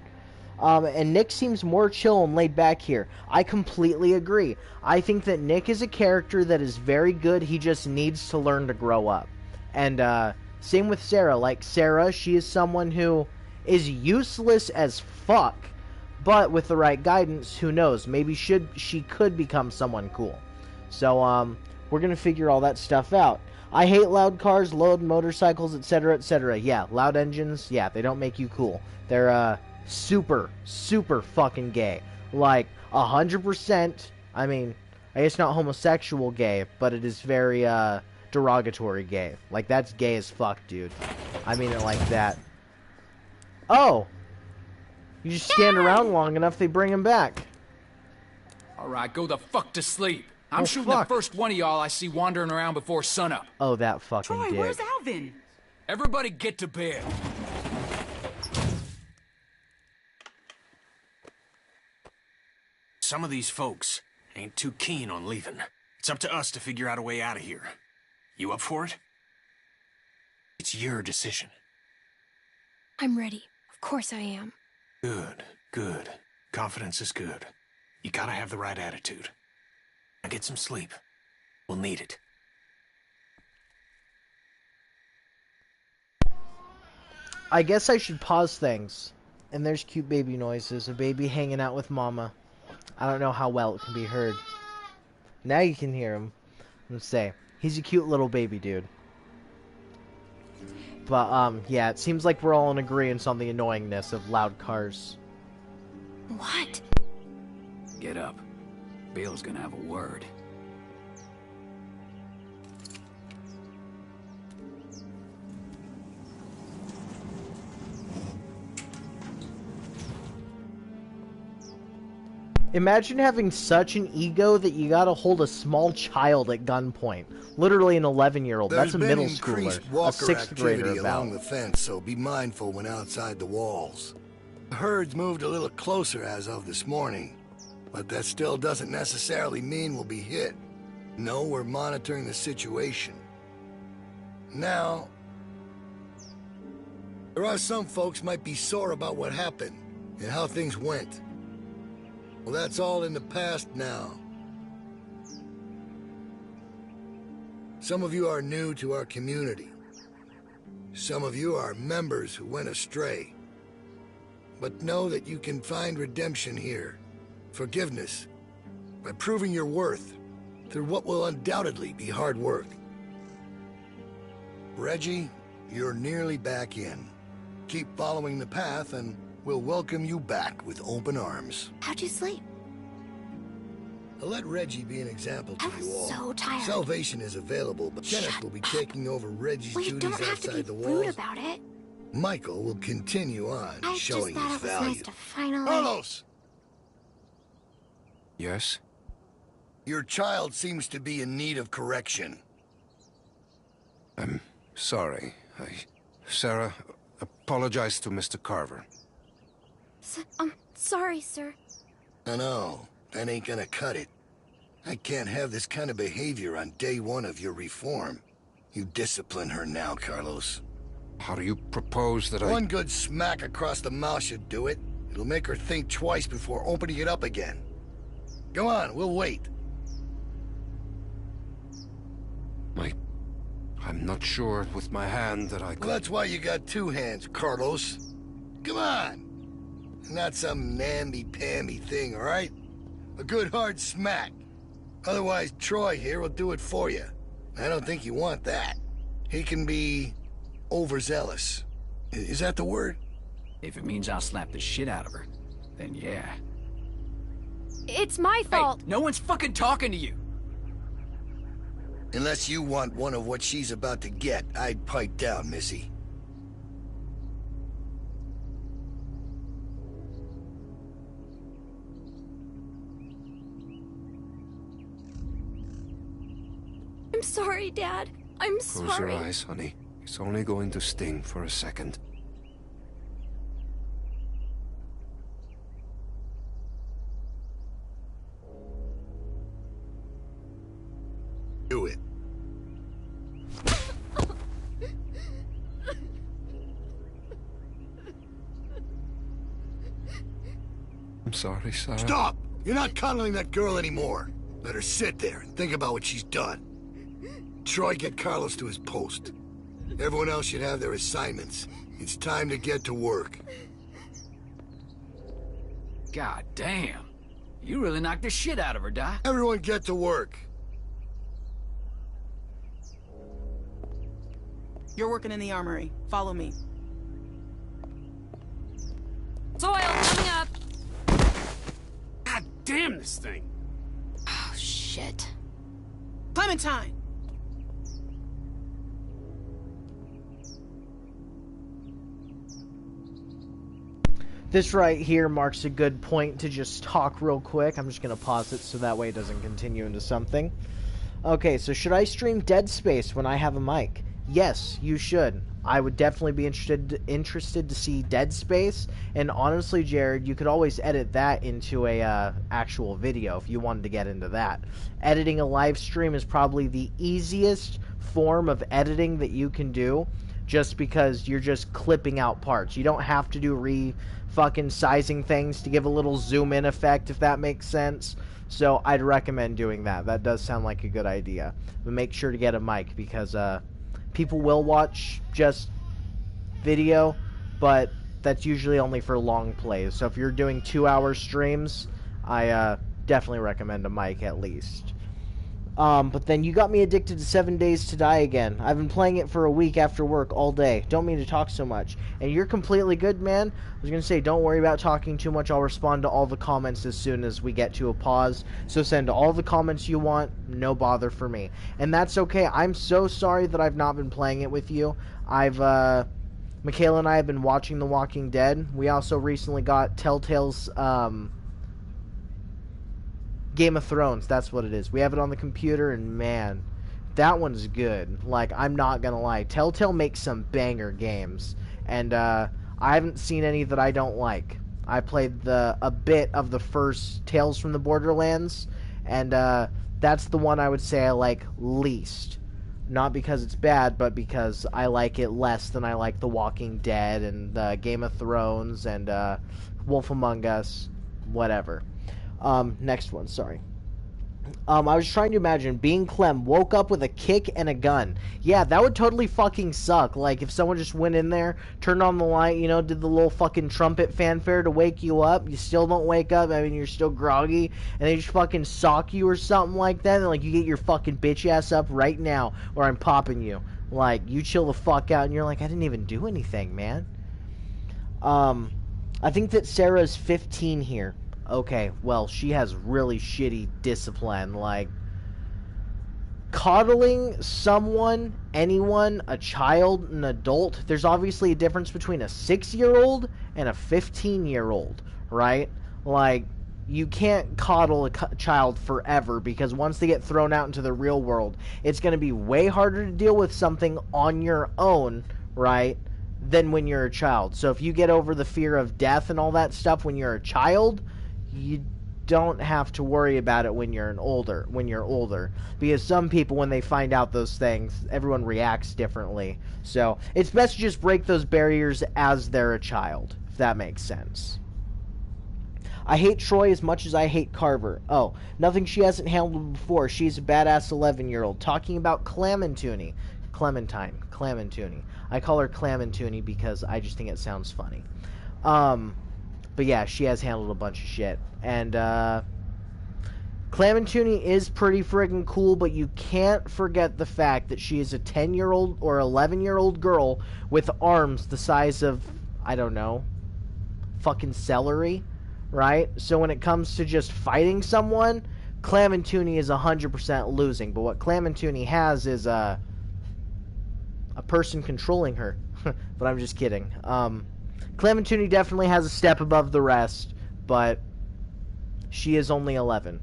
And Nick seems more chill and laid back here. I completely agree. I think that Nick is a character that is very good. He just needs to learn to grow up. And, same with Sarah. Like, Sarah, she is someone who is useless as fuck. But with the right guidance, who knows? Maybe she could become someone cool. So, we're gonna figure all that stuff out. I hate loud cars, loud motorcycles, etc., etc. Yeah, loud engines, yeah, they don't make you cool. They're, super, super fucking gay. Like, 100%, I mean, I guess not homosexual gay, but it is very, derogatory gay. Like, that's gay as fuck, dude. I mean it like that. Oh! You just stand around long enough, they bring him back. Alright, go the fuck to sleep. I'm shooting the first one of y'all I see wandering around before sunup. Oh, that fucking Troy, dick. where's Alvin? Everybody get to bed. Some of these folks ain't too keen on leaving. It's up to us to figure out a way out of here. You up for it? It's your decision. I'm ready. Of course I am. Good, good. Confidence is good. You gotta have the right attitude. Now get some sleep. We'll need it. I guess I should pause things. And there's cute baby noises. A baby hanging out with mama. I don't know how well it can be heard. Now you can hear him. Let's say. He's a cute little baby dude. But, yeah, it seems like we're all in agreement on the annoyingness of loud cars. What? Get up. Bill's gonna have a word. Imagine having such an ego that you gotta hold a small child at gunpoint. Literally an 11-year-old. That's a middle schooler. A 6th grader about. Along the fence, so be mindful when outside the walls. The herd's moved a little closer as of this morning, but that still doesn't necessarily mean we'll be hit. No, we're monitoring the situation. Now, there are some folks might be sore about what happened and how things went. Well, that's all in the past now. Some of you are new to our community. Some of you are members who went astray. But know that you can find redemption here, forgiveness, by proving your worth through what will undoubtedly be hard work. Reggie, you're nearly back in. Keep following the path and we'll welcome you back with open arms. How'd you sleep? I'll let Reggie be an example to you all. So tired. Salvation is available, but Kenneth will be taking over Reggie's duties don't have outside to be the rude walls. about it. Michael will continue on, showing his I just thought it was value. nice to finally... Carlos! Yes? Your child seems to be in need of correction. I'm sorry. Sarah, apologize to Mr. Carver. Sorry, sir. I know. That ain't gonna cut it. I can't have this kind of behavior on day one of your reform. You discipline her now, Carlos. How do you propose that One good smack across the mouth should do it. It'll make her think twice before opening it up again. Go on, we'll wait. I'm not sure with my hand that I could... Well, that's why you got two hands, Carlos. Come on. Not some namby-pamby thing, all right? A good hard smack. Otherwise, Troy here will do it for you. I don't think you want that. He can be overzealous. Is that the word? If it means I'll slap the shit out of her, then yeah. It's my fault. Hey, no one's fucking talking to you. Unless you want one of what she's about to get, I'd pipe down, Missy. I'm sorry, Dad. I'm sorry. Close your eyes, honey. It's only going to sting for a second. Do it. I'm sorry, Sarah. Stop! You're not coddling that girl anymore. Let her sit there and think about what she's done. Troy, get Carlos to his post. Everyone else should have their assignments. It's time to get to work. God damn. You really knocked the shit out of her, Doc. Everyone get to work. You're working in the armory. Follow me. Soil coming up. God damn this thing. Oh, shit. Clementine! This right here marks a good point to just talk real quick. I'm just going to pause it so that way it doesn't continue into something. Okay, so should I stream Dead Space when I have a mic? Yes, you should. I would definitely be interested to see Dead Space, and honestly, Jared, you could always edit that into a actual video if you wanted to get into that. Editing a live stream is probably the easiest form of editing that you can do, just because you're just clipping out parts. You don't have to do fucking sizing things to give a little zoom in effect, if that makes sense. So I'd recommend doing that. That does sound like a good idea. But make sure to get a mic, because people will watch just video, but that's usually only for long plays. So if you're doing 2-hour streams, I definitely recommend a mic at least. But then you got me addicted to 7 Days to Die again. I've been playing it for a week after work all day. Don't mean to talk so much. And you're completely good, man. I was going to say, don't worry about talking too much. I'll respond to all the comments as soon as we get to a pause. So send all the comments you want. No bother for me. And that's okay. I'm so sorry that I've not been playing it with you. Michaela and I have been watching The Walking Dead. We also recently got TellTale's, Game of Thrones, that's what it is. We have it on the computer, and man, that one's good. Like, I'm not gonna lie. Telltale makes some banger games, and I haven't seen any that I don't like. I played a bit of the first Tales from the Borderlands, and that's the one I would say I like least. Not because it's bad, but because I like it less than I like The Walking Dead and Game of Thrones and Wolf Among Us, whatever. Next one, sorry. I was trying to imagine being Clem, woke up with a kick and a gun. Yeah, that would totally fucking suck. Like, if someone just went in there, turned on the light, you know, did the little fucking trumpet fanfare to wake you up, you still don't wake up, I mean, you're still groggy, and they just fucking sock you or something like that, and like, you get your fucking bitch ass up right now, or I'm popping you. Like, you chill the fuck out, and you're like, I didn't even do anything, man. I think that Sarah's 15 here. Okay, well, she has really shitty discipline. Like, coddling someone, anyone, a child, an adult, there's obviously a difference between a 6-year-old and a 15-year-old, right? Like, you can't coddle a child forever, because once they get thrown out into the real world, it's going to be way harder to deal with something on your own, right, than when you're a child. So if you get over the fear of death and all that stuff when you're a child, you don't have to worry about it when you're older. Because some people, when they find out those things, everyone reacts differently. So it's best to just break those barriers as they're a child, if that makes sense. I hate Troy as much as I hate Carver. Oh, nothing she hasn't handled before. She's a badass 11-year-old. Talking about Clementine. I call her Clementine because I just think it sounds funny. But yeah, she has handled a bunch of shit. And, Clementine is pretty friggin' cool, but you can't forget the fact that she is a 10-year-old or 11-year-old girl with arms the size of, I don't know, fucking celery, right? So when it comes to just fighting someone, Clam and Tooney is 100% losing. But what Clam and Tooney has is a person controlling her. But I'm just kidding. Clam and Tooney definitely has a step above the rest, but she is only 11.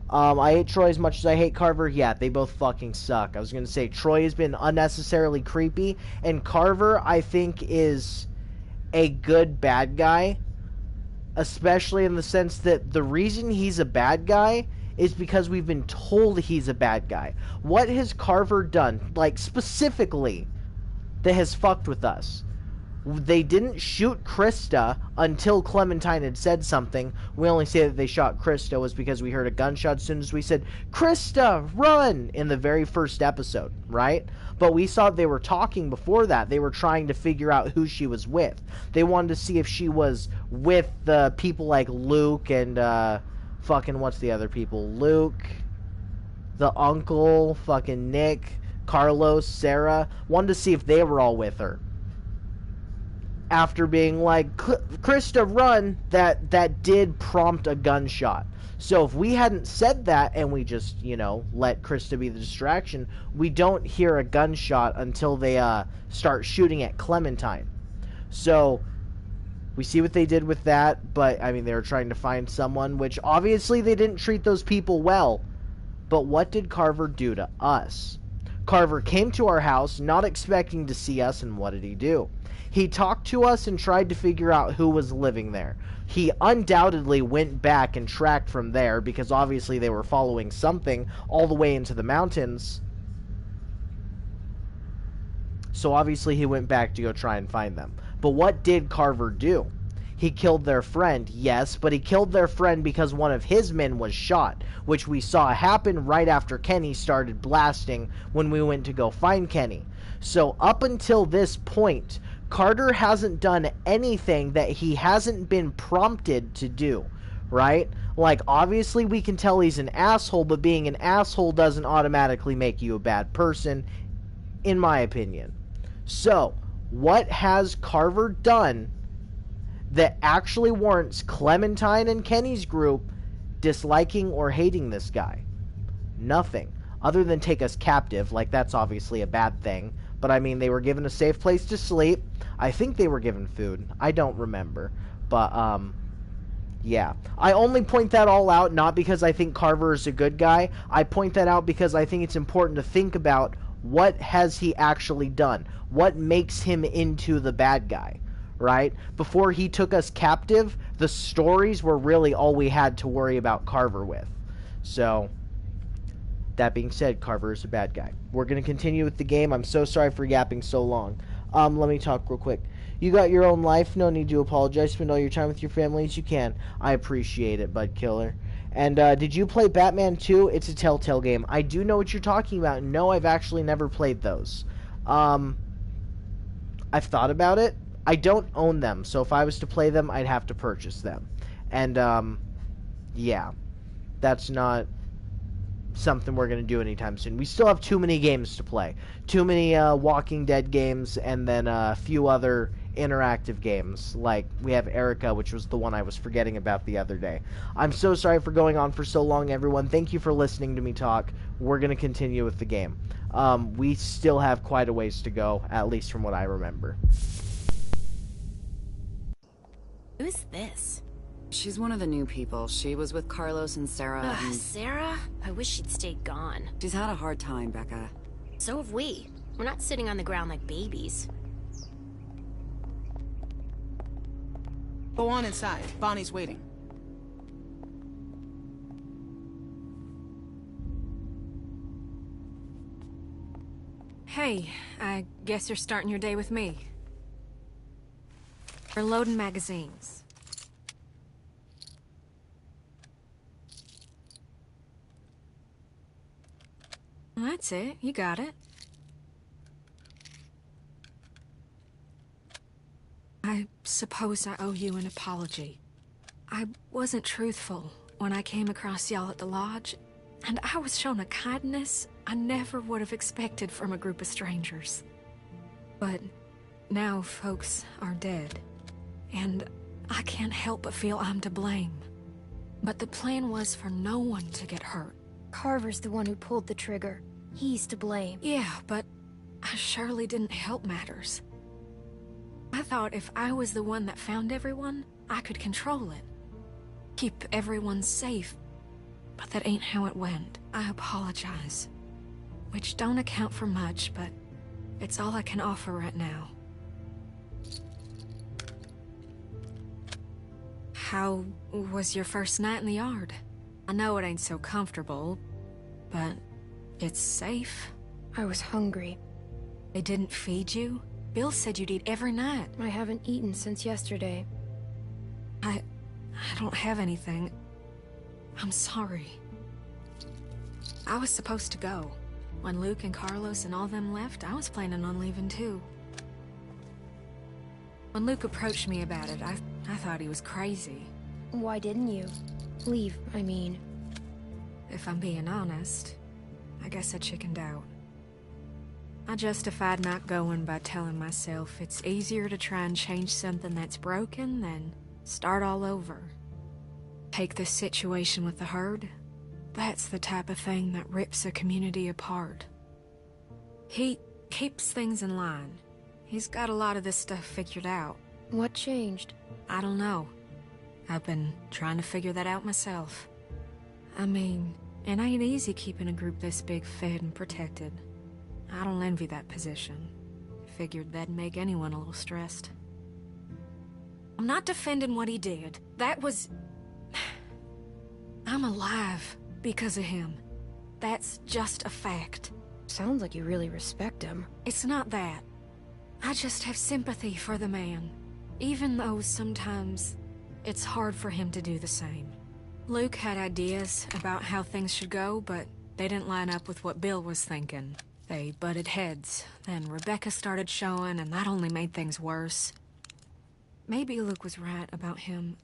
I hate Troy as much as I hate Carver. Yeah, they both fucking suck. I was going to say, Troy has been unnecessarily creepy, and Carver, I think, is a good bad guy, especially in the sense that the reason he's a bad guy is because we've been told he's a bad guy. What has Carver done, like, specifically, that has fucked with us? They didn't shoot Krista until Clementine had said something. We only say that they shot Krista was because we heard a gunshot as soon as we said, "Krista, run!" in the very first episode, right? But we saw they were talking before that. They were trying to figure out who she was with. They wanted to see if she was with the people like Luke and, fucking, what's the other people? Luke, the uncle, fucking Nick, Carlos, Sarah. Wanted to see if they were all with her. After being like, Krista, run, that did prompt a gunshot. So if we hadn't said that and we just, you know, let Krista be the distraction, we don't hear a gunshot until they start shooting at Clementine. So we see what they did with that, but, I mean, they were trying to find someone, which obviously they didn't treat those people well. But what did Carver do to us? Carver came to our house not expecting to see us, and what did he do? He talked to us and tried to figure out who was living there. He undoubtedly went back and tracked from there, because obviously they were following something all the way into the mountains. So obviously he went back to go try and find them. But what did Carver do? He killed their friend, yes, but he killed their friend because one of his men was shot, which we saw happen right after Kenny started blasting when we went to go find Kenny. So up until this point, Carter hasn't done anything that he hasn't been prompted to do, right? Like, obviously we can tell he's an asshole, but being an asshole doesn't automatically make you a bad person, in my opinion. So, what has Carver done that actually warrants Clementine and Kenny's group disliking or hating this guy? Nothing. Other than take us captive, like, that's obviously a bad thing. But, I mean, they were given a safe place to sleep. I think they were given food. I don't remember. But, yeah. I only point that all out not because I think Carver is a good guy. I point that out because I think it's important to think about what has he actually done. What makes him into the bad guy, right? Before he took us captive, the stories were really all we had to worry about Carver with. So, that being said, Carver is a bad guy. We're going to continue with the game. I'm so sorry for yapping so long. Let me talk real quick. You got your own life. No need to apologize. Spend all your time with your family as you can. I appreciate it, Budkiller. And did you play Batman 2? It's a Telltale game. I do know what you're talking about. No, I've actually never played those. I've thought about it. I don't own them, so if I was to play them, I'd have to purchase them. And, yeah. That's not something we're going to do anytime soon. We still have too many games to play. Too many Walking Dead games, and then a few other interactive games. Like, we have Erica, which was the one I was forgetting about the other day. I'm so sorry for going on for so long, everyone. Thank you for listening to me talk. We're going to continue with the game. We still have quite a ways to go, at least from what I remember. Who's this? She's one of the new people. She was with Carlos and Sarah. Ugh, Sarah? I wish she'd stayed gone. She's had a hard time, Becca. So have we. We're not sitting on the ground like babies. Go on inside. Bonnie's waiting. Hey, I guess you're starting your day with me. We're loading magazines. Well, that's it. You got it. I suppose I owe you an apology. I wasn't truthful when I came across y'all at the lodge, and I was shown a kindness I never would have expected from a group of strangers. But now folks are dead, and I can't help but feel I'm to blame. But the plan was for no one to get hurt. Carver's the one who pulled the trigger. He's to blame. Yeah, but I surely didn't help matters. I thought if I was the one that found everyone, I could control it. Keep everyone safe. But that ain't how it went. I apologize. Which don't account for much, but it's all I can offer right now. How was your first night in the yard? I know it ain't so comfortable, but it's safe. I was hungry. They didn't feed you? Bill said you'd eat every night. I haven't eaten since yesterday. I don't have anything. I'm sorry. I was supposed to go. When Luke and Carlos and all them left, I was planning on leaving too. When Luke approached me about it, I thought he was crazy. Why didn't you? Leave, I mean. If I'm being honest, I guess I chickened out. I justified not going by telling myself it's easier to try and change something that's broken than start all over. Take this situation with the herd. That's the type of thing that rips a community apart. He keeps things in line. He's got a lot of this stuff figured out. What changed? I don't know. I've been trying to figure that out myself. I mean, it ain't easy keeping a group this big fed and protected. I don't envy that position. Figured that'd make anyone a little stressed. I'm not defending what he did. That was... I'm alive because of him. That's just a fact. Sounds like you really respect him. It's not that. I just have sympathy for the man, even though sometimes it's hard for him to do the same. Luke had ideas about how things should go, but they didn't line up with what Bill was thinking. They butted heads, then Rebecca started showing, and that only made things worse. Maybe Luke was right about him.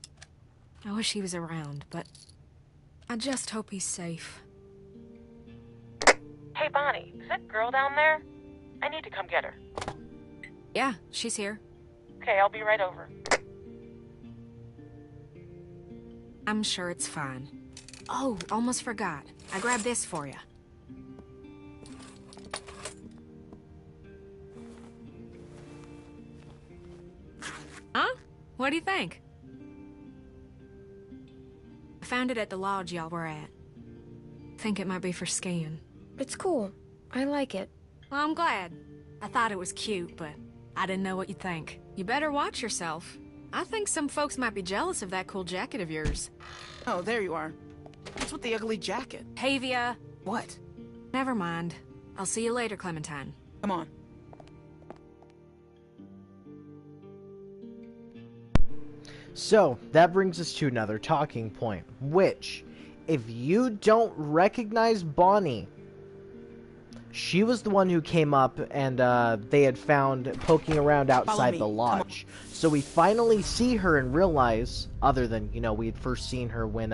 I wish he was around, but I just hope he's safe. Hey, Bonnie, is that girl down there? I need to come get her. Yeah, she's here. Okay, I'll be right over. I'm sure it's fine. Oh, almost forgot. I grabbed this for you. Huh? What do you think? I found it at the lodge y'all were at. Think it might be for skiing. It's cool. I like it. Well, I'm glad. I thought it was cute, but I didn't know what you'd think. You better watch yourself. I think some folks might be jealous of that cool jacket of yours. Oh, there you are. What's with the ugly jacket? Tavia! What? Never mind. I'll see you later, Clementine. Come on. So, that brings us to another talking point, which, if you don't recognize Bonnie, she was the one who came up and they had found poking around outside the lodge. So we finally see her and realize, other than, you know, we had first seen her when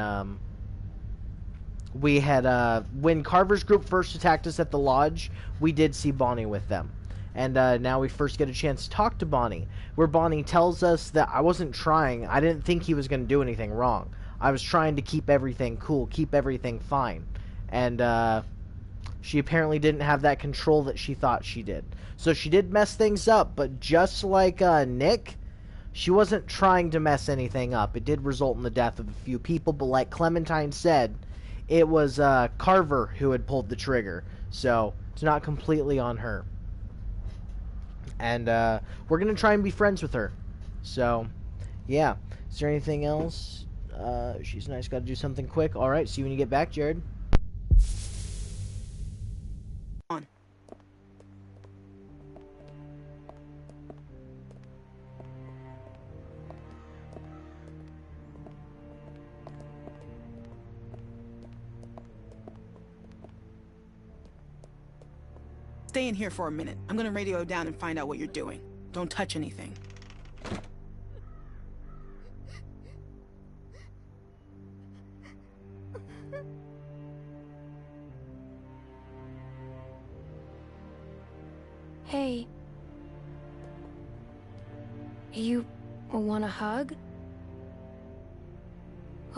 when Carver's group first attacked us at the lodge, we did see Bonnie with them. And now we first get a chance to talk to Bonnie, where Bonnie tells us that I wasn't trying. I didn't think he was going to do anything wrong. I was trying to keep everything cool, keep everything fine. And she apparently didn't have that control that she thought she did. So she did mess things up, but just like Nick, she wasn't trying to mess anything up. It did result in the death of a few people, but like Clementine said, it was Carver who had pulled the trigger. So it's not completely on her. And we're going to try and be friends with her. So, yeah. Is there anything else? She's nice. Got to do something quick. All right. See you when you get back, Jared. On. Stay in here for a minute. I'm gonna radio down and find out what you're doing. Don't touch anything. Hey. You want a hug?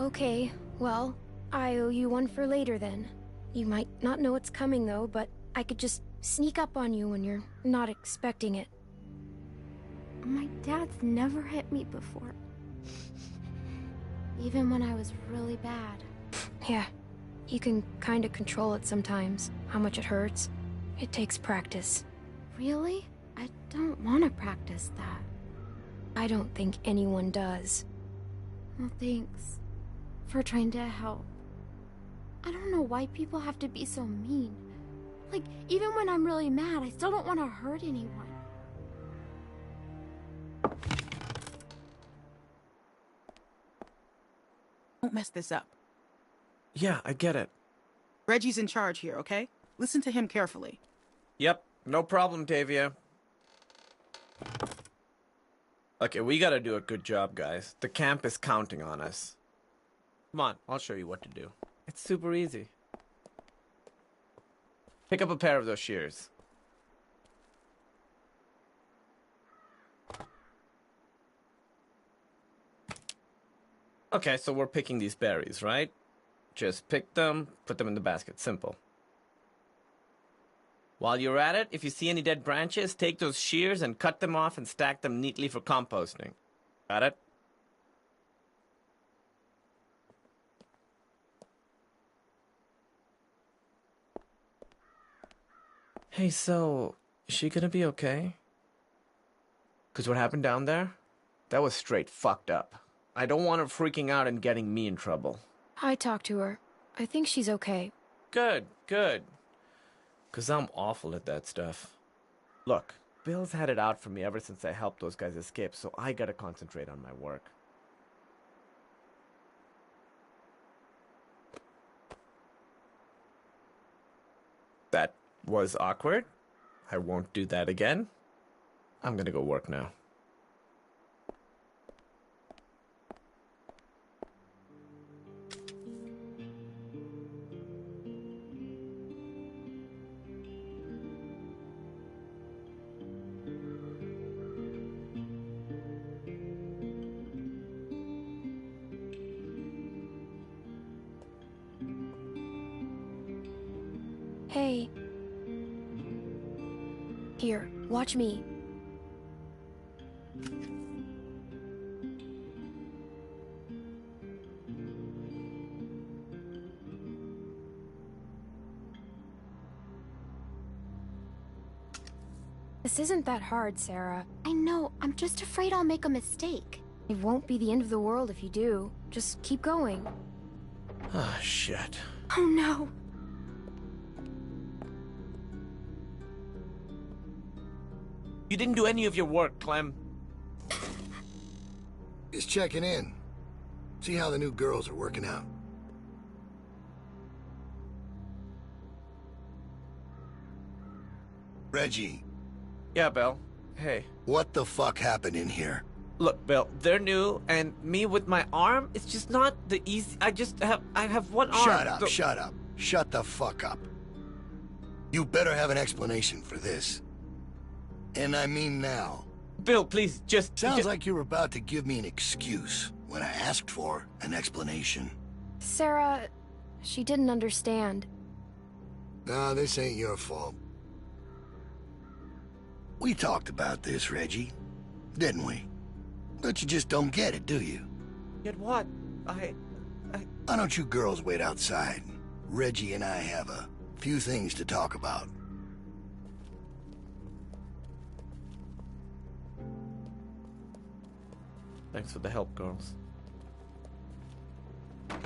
Okay, well, I owe you one for later then. You might not know it's coming though, but I could just sneak up on you when you're not expecting it. My dad's never hit me before. Even when I was really bad. Yeah, you can kinda control it sometimes, how much it hurts. It takes practice. Really? I don't want to practice that. I don't think anyone does. Well, thanks for trying to help. I don't know why people have to be so mean. Like, even when I'm really mad, I still don't want to hurt anyone. Don't mess this up. Yeah, I get it. Reggie's in charge here, okay? Listen to him carefully. Yep, no problem, Tavia. Okay, we gotta do a good job, guys. The camp is counting on us. Come on, I'll show you what to do. It's super easy. Pick up a pair of those shears. Okay, so we're picking these berries, right? Just pick them, put them in the basket. Simple. While you're at it, if you see any dead branches, take those shears and cut them off and stack them neatly for composting. Got it? Hey, so, is she gonna be okay? 'Cause what happened down there? That was straight fucked up. I don't want her freaking out and getting me in trouble. I talked to her. I think she's okay. Good, good. 'Cause I'm awful at that stuff. Look, Bill's had it out for me ever since I helped those guys escape, so I gotta concentrate on my work. That was awkward. I won't do that again. I'm gonna go work now. Hey. Here, watch me. This isn't that hard, Sarah. I know, I'm just afraid I'll make a mistake. It won't be the end of the world if you do. Just keep going. Ah, shit. Oh no. You didn't do any of your work, Clem. Just checking in. See how the new girls are working out. Reggie. Yeah, Bill. Hey. What the fuck happened in here? Look, Bill, they're new, and me with my arm, it's just not the easy... I have one arm. Shut up, shut up. Shut the fuck up. You better have an explanation for this. And I mean now. Bill, please, just... Sounds like you were about to give me an excuse when I asked for an explanation. Sarah, she didn't understand. Nah, this ain't your fault. We talked about this, Reggie, didn't we? But you just don't get it, do you? Get what? Why don't you girls wait outside? Reggie and I have a few things to talk about. Thanks for the help, girls. Well,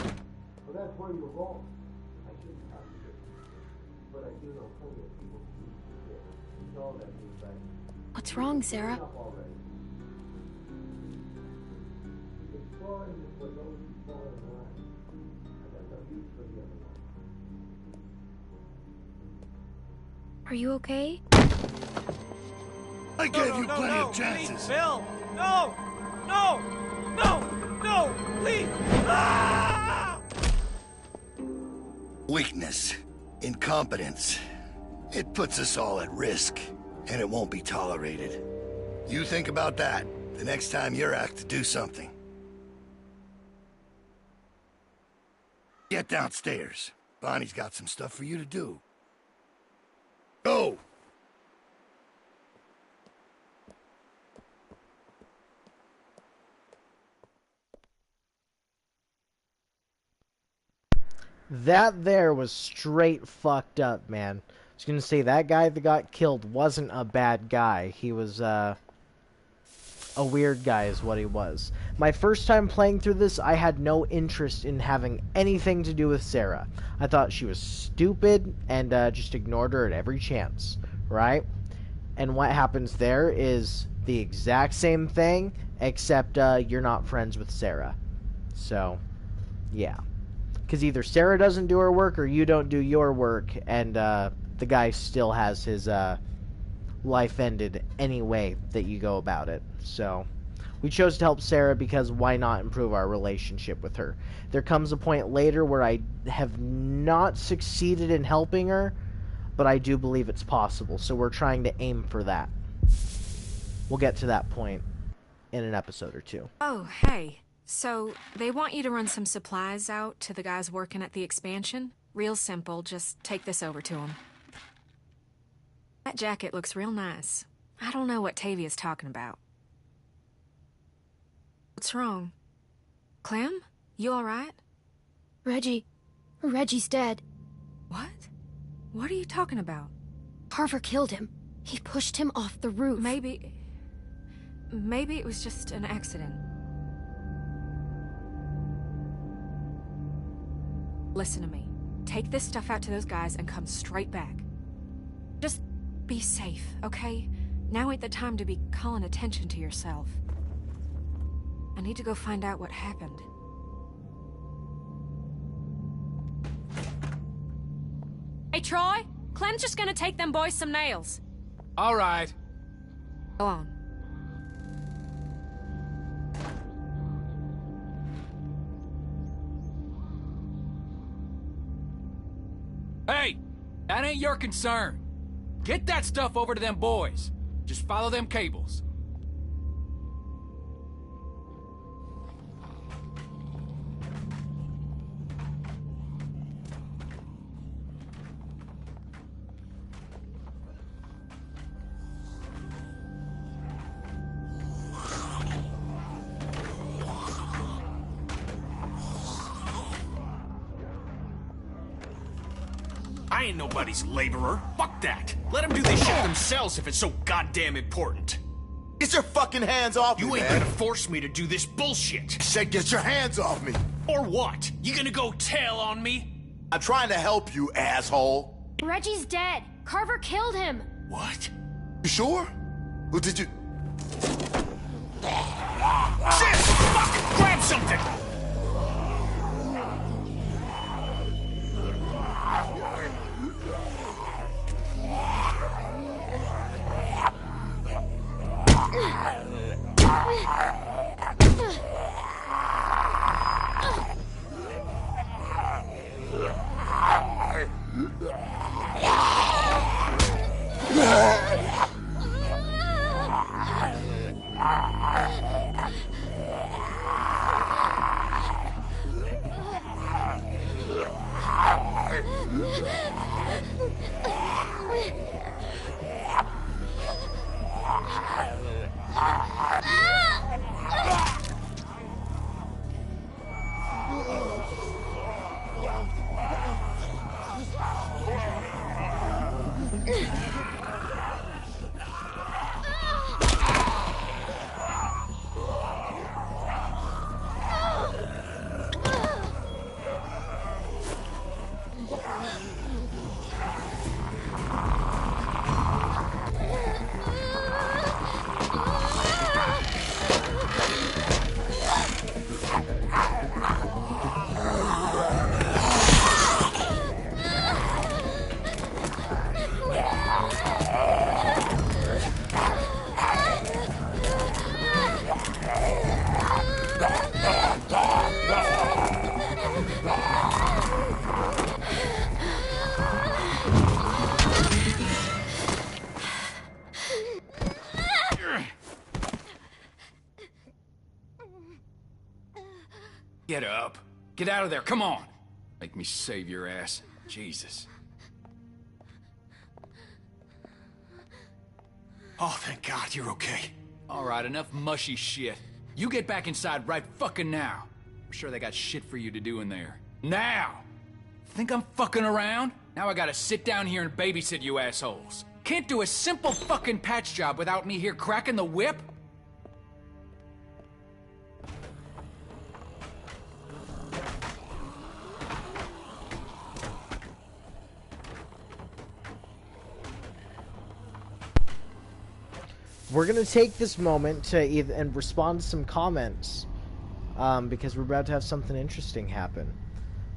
that's where you're wrong. I shouldn't have to. But I do know plenty of people who do. It's all that means right. What's wrong, Sarah? Exploring is for those who fall in line. I got no use for the other one. Are you okay? I gave you plenty of chances. Please, Bill! No! No! No! No! Please! Ah! Weakness, incompetence. It puts us all at risk, and it won't be tolerated. You think about that the next time you're asked to do something. get downstairs. Bonnie's got some stuff for you to do. Go! That there was straight fucked up, man. I was gonna say, that guy that got killed wasn't a bad guy. He was, a weird guy is what he was. My first time playing through this, I had no interest in having anything to do with Sarah. I thought she was stupid and just ignored her at every chance, right? And what happens there is the exact same thing, except you're not friends with Sarah. So, yeah. Because either Sarah doesn't do her work or you don't do your work, and the guy still has his life ended any way that you go about it. So we chose to help Sarah because why not improve our relationship with her? There comes a point later where I have not succeeded in helping her, but I do believe it's possible, so we're trying to aim for that. We'll get to that point in an episode or two. Oh, hey. So, they want you to run some supplies out to the guys working at the expansion? Real simple, just take this over to them. That jacket looks real nice. I don't know what Tavia's talking about. What's wrong? Clem? You alright? Reggie's dead. What? What are you talking about? Carver killed him. He pushed him off the roof. Maybe it was just an accident. Listen to me. Take this stuff out to those guys and come straight back. Just be safe, okay? Now ain't the time to be calling attention to yourself. I need to go find out what happened. Hey, Troy! Clem's just gonna take them boys some nails. All right. Go on. Hey! That ain't your concern. Get that stuff over to them boys. Just follow them cables. I ain't nobody's laborer. Fuck that. Let them do this shit themselves if it's so goddamn important. Get your fucking hands off me, You ain't man. gonna force me to do this bullshit. Say, get your hands off me. Or what? You gonna go tell on me? I'm trying to help you, asshole. Reggie's dead. Carver killed him. What? You sure? Well, did you... Shit! Fuck! Grab something! Get up. Get out of there, come on. Make me save your ass. Jesus. Oh, thank God you're okay. Alright, enough mushy shit. You get back inside right fucking now. I'm sure they got shit for you to do in there. Now! Think I'm fucking around? Now I gotta sit down here and babysit you assholes. Can't do a simple fucking patch job without me here cracking the whip? We're gonna take this moment to and respond to some comments, because we're about to have something interesting happen.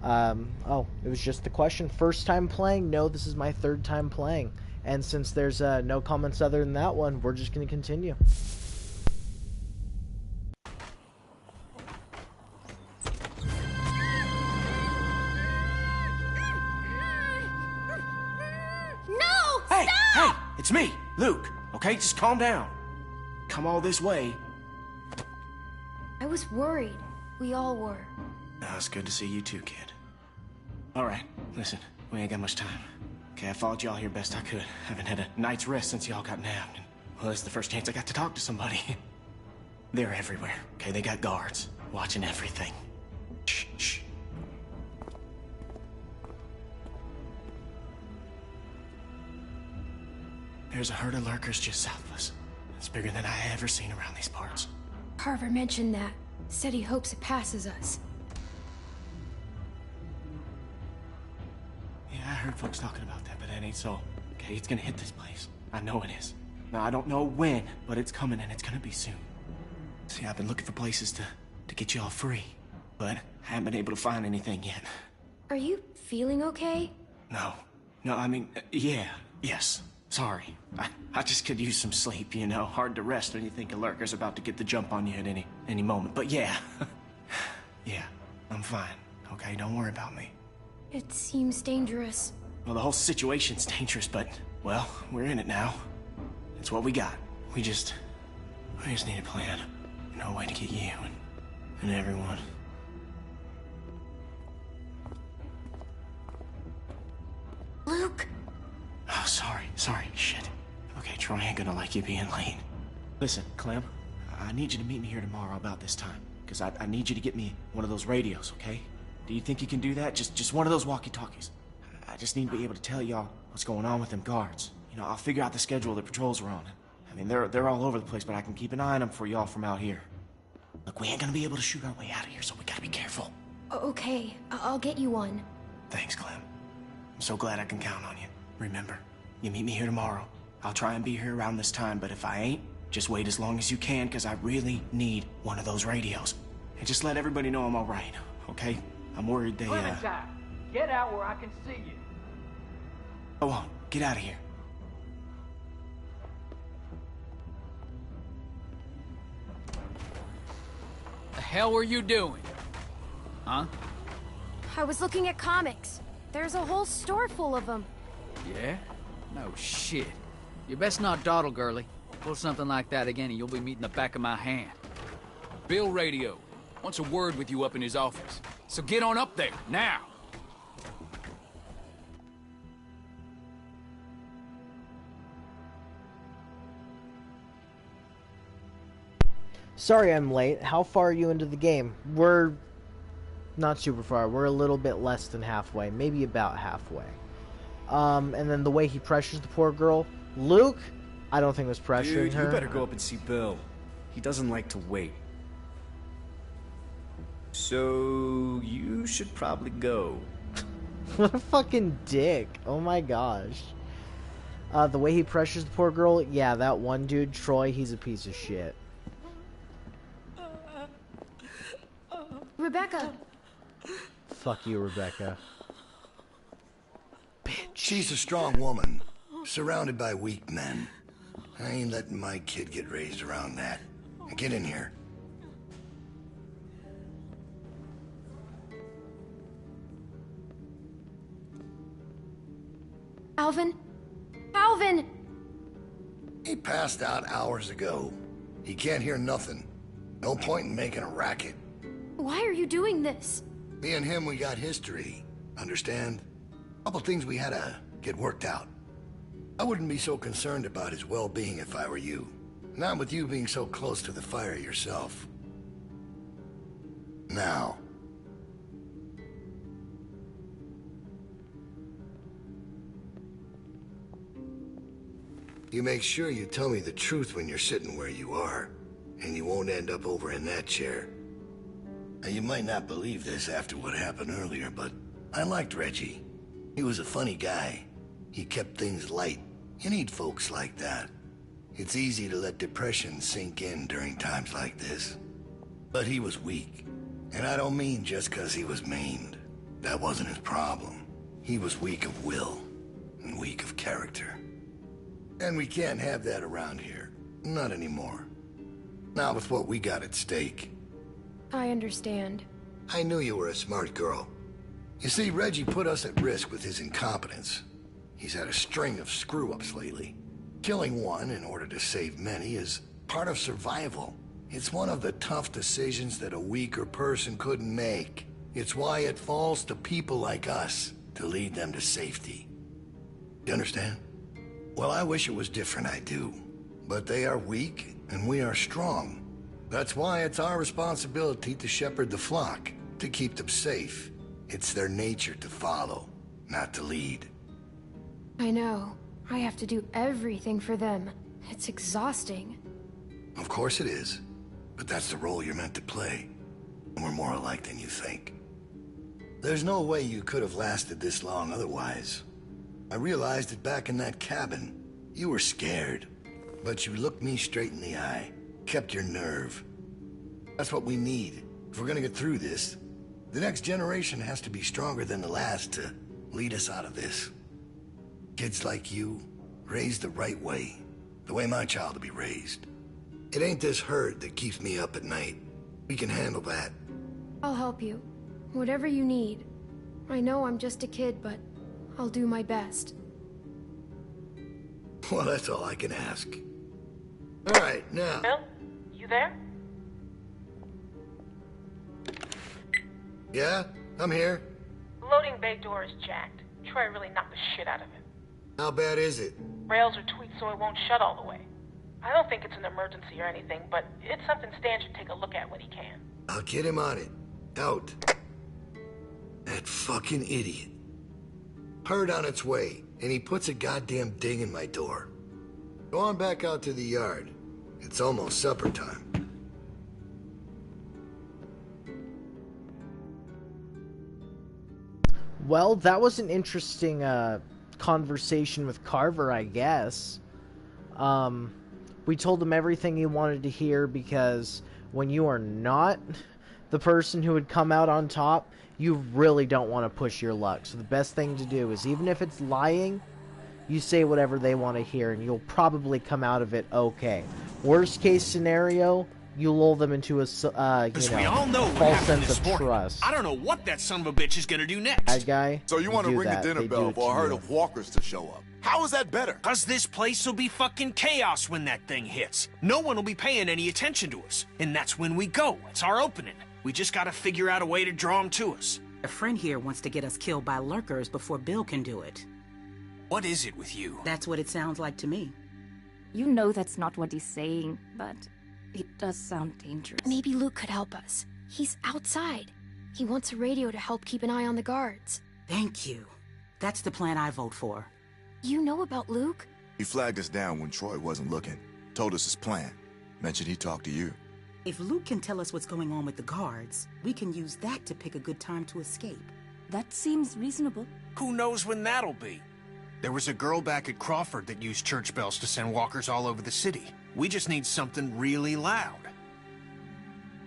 Oh, it was just the question. First time playing? No, this is my third time playing. And since there's no comments other than that one, we're just gonna continue. No! Hey, Stop! hey, it's me, Luke. Okay, just calm down. Come all this way. I was worried. We all were. It's good to see you too, kid. All right, listen, we ain't got much time. Okay, I followed y'all here best I could. Haven't had a night's rest since y'all got nabbed. And, well, it's the first chance I got to talk to somebody. They're everywhere, okay? They got guards watching everything. Shh, shh. There's a herd of lurkers just south of us. It's bigger than I ever seen around these parts. Carver mentioned that. Said he hopes it passes us. Yeah, I heard folks talking about that, but that ain't so. Okay, it's gonna hit this place. I know it is. Now, I don't know when, but it's coming and it's gonna be soon. See, I've been looking for places to get y'all free, but I haven't been able to find anything yet. Are you feeling okay? No. No, I mean, yes. Sorry. I just could use some sleep, you know. Hard to rest when you think a lurker's about to get the jump on you at any moment. But yeah. Yeah, I'm fine. Okay, don't worry about me. It seems dangerous. Well, the whole situation's dangerous, but, well, we're in it now. It's what we got. We just need a plan. No way to get you and everyone. Luke! Oh, sorry, shit. Okay, Troy ain't gonna like you being late. Listen, Clem, I need you to meet me here tomorrow about this time. Because I need you to get me one of those radios, okay? Do you think you can do that? Just one of those walkie-talkies. I just need to be able to tell y'all what's going on with them guards. You know, I'll figure out the schedule the patrols are on. I mean, they're all over the place, but I can keep an eye on them for y'all from out here. Look, we ain't gonna be able to shoot our way out of here, so we gotta be careful. Okay, I'll get you one. Thanks, Clem. I'm so glad I can count on you. Remember, you meet me here tomorrow. I'll try and be here around this time, but if I ain't, just wait as long as you can, because I really need one of those radios. And just let everybody know I'm all right, okay? I'm worried they, Clementine, get out where I can see you. Go on, get out of here. The hell were you doing? Huh? I was looking at comics. There's a whole store full of them. Yeah? No shit. You best not dawdle, girlie. Pull something like that again and you'll be meeting the back of my hand. Bill Radio wants a word with you up in his office. So get on up there, now! Sorry I'm late. How far are you into the game? We're not super far. We're a little bit less than halfway. Maybe about halfway. And then the way he pressures the poor girl. Luke, I don't think was pressuring her. You better go up and see Bill. He doesn't like to wait. So, you should probably go. What a fucking dick. Oh my gosh. The way he pressures the poor girl, yeah, that one dude, Troy, he's a piece of shit. Rebecca! Fuck you, Rebecca. She's a strong woman, surrounded by weak men. I ain't letting my kid get raised around that. Now get in here. Alvin? Alvin! He passed out hours ago. He can't hear nothing. No point in making a racket. Why are you doing this? Me and him, we got history. Understand? Couple things we had to get worked out. I wouldn't be so concerned about his well-being if I were you. Not with you being so close to the fire yourself. Now. You make sure you tell me the truth when you're sitting where you are, and you won't end up over in that chair. Now, you might not believe this after what happened earlier, but I liked Reggie. He was a funny guy. He kept things light. You need folks like that. It's easy to let depression sink in during times like this. But he was weak. And I don't mean just because he was maimed. That wasn't his problem. He was weak of will, and weak of character. And we can't have that around here. Not anymore. Not with what we got at stake. I understand. I knew you were a smart girl. You see, Reggie put us at risk with his incompetence. He's had a string of screw-ups lately. Killing one in order to save many is part of survival. It's one of the tough decisions that a weaker person couldn't make. It's why it falls to people like us to lead them to safety. You understand? Well, I wish it was different, I do. But they are weak, and we are strong. That's why it's our responsibility to shepherd the flock, to keep them safe. It's their nature to follow, not to lead. I know. I have to do everything for them. It's exhausting. Of course it is. But that's the role you're meant to play. And we're more alike than you think. There's no way you could have lasted this long otherwise. I realized it back in that cabin. You were scared. But you looked me straight in the eye. Kept your nerve. That's what we need. If we're gonna get through this, the next generation has to be stronger than the last to lead us out of this. Kids like you, raised the right way. The way my child will be raised. It ain't this herd that keeps me up at night. We can handle that. I'll help you. Whatever you need. I know I'm just a kid, but I'll do my best. Well, that's all I can ask. All right, now... Bill, you there? Yeah, I'm here. Loading bay door is jacked. Troy really knocked the shit out of it. How bad is it? Rails are tweaked so it won't shut all the way. I don't think it's an emergency or anything, but it's something Stan should take a look at when he can. I'll get him on it. Out. That fucking idiot. Herd on its way, and he puts a goddamn ding in my door. Go on back out to the yard. It's almost supper time. Well, that was an interesting conversation with Carver, I guess. We told him everything he wanted to hear because when you are not the person who would come out on top, you really don't want to push your luck. So the best thing to do is, even if it's lying, you say whatever they want to hear and you'll probably come out of it okay. Worst case scenario, you lull them into a we all know what false happened sense this of morning. trust. I don't know what that son of a bitch is gonna do next. Bad guy. So you want to do ring that. the dinner They do bell it for a to herd you. of walkers to show up. How is that better? Cause this place will be fucking chaos when that thing hits. No one will be paying any attention to us. And that's when we go. It's our opening. We just gotta figure out a way to draw them to us. A friend here wants to get us killed by lurkers before Bill can do it. What is it with you? That's what it sounds like to me. You know that's not what he's saying, but it does sound dangerous. Maybe Luke could help us. He's outside. He wants a radio to help keep an eye on the guards. Thank you. That's the plan I vote for. You know about Luke? He flagged us down when Troy wasn't looking. Told us his plan. Mentioned he'd talk to you. If Luke can tell us what's going on with the guards, we can use that to pick a good time to escape. That seems reasonable. Who knows when that'll be? There was a girl back at Crawford that used church bells to send walkers all over the city. We just need something really loud.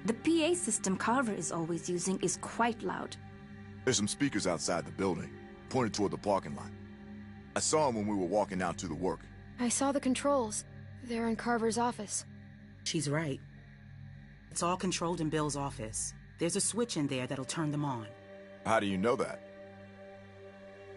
The PA system Carver is always using is quite loud. There's some speakers outside the building, pointed toward the parking lot. I saw them when we were walking out to the work. I saw the controls. They're in Carver's office. She's right. It's all controlled in Bill's office. There's a switch in there that'll turn them on. How do you know that?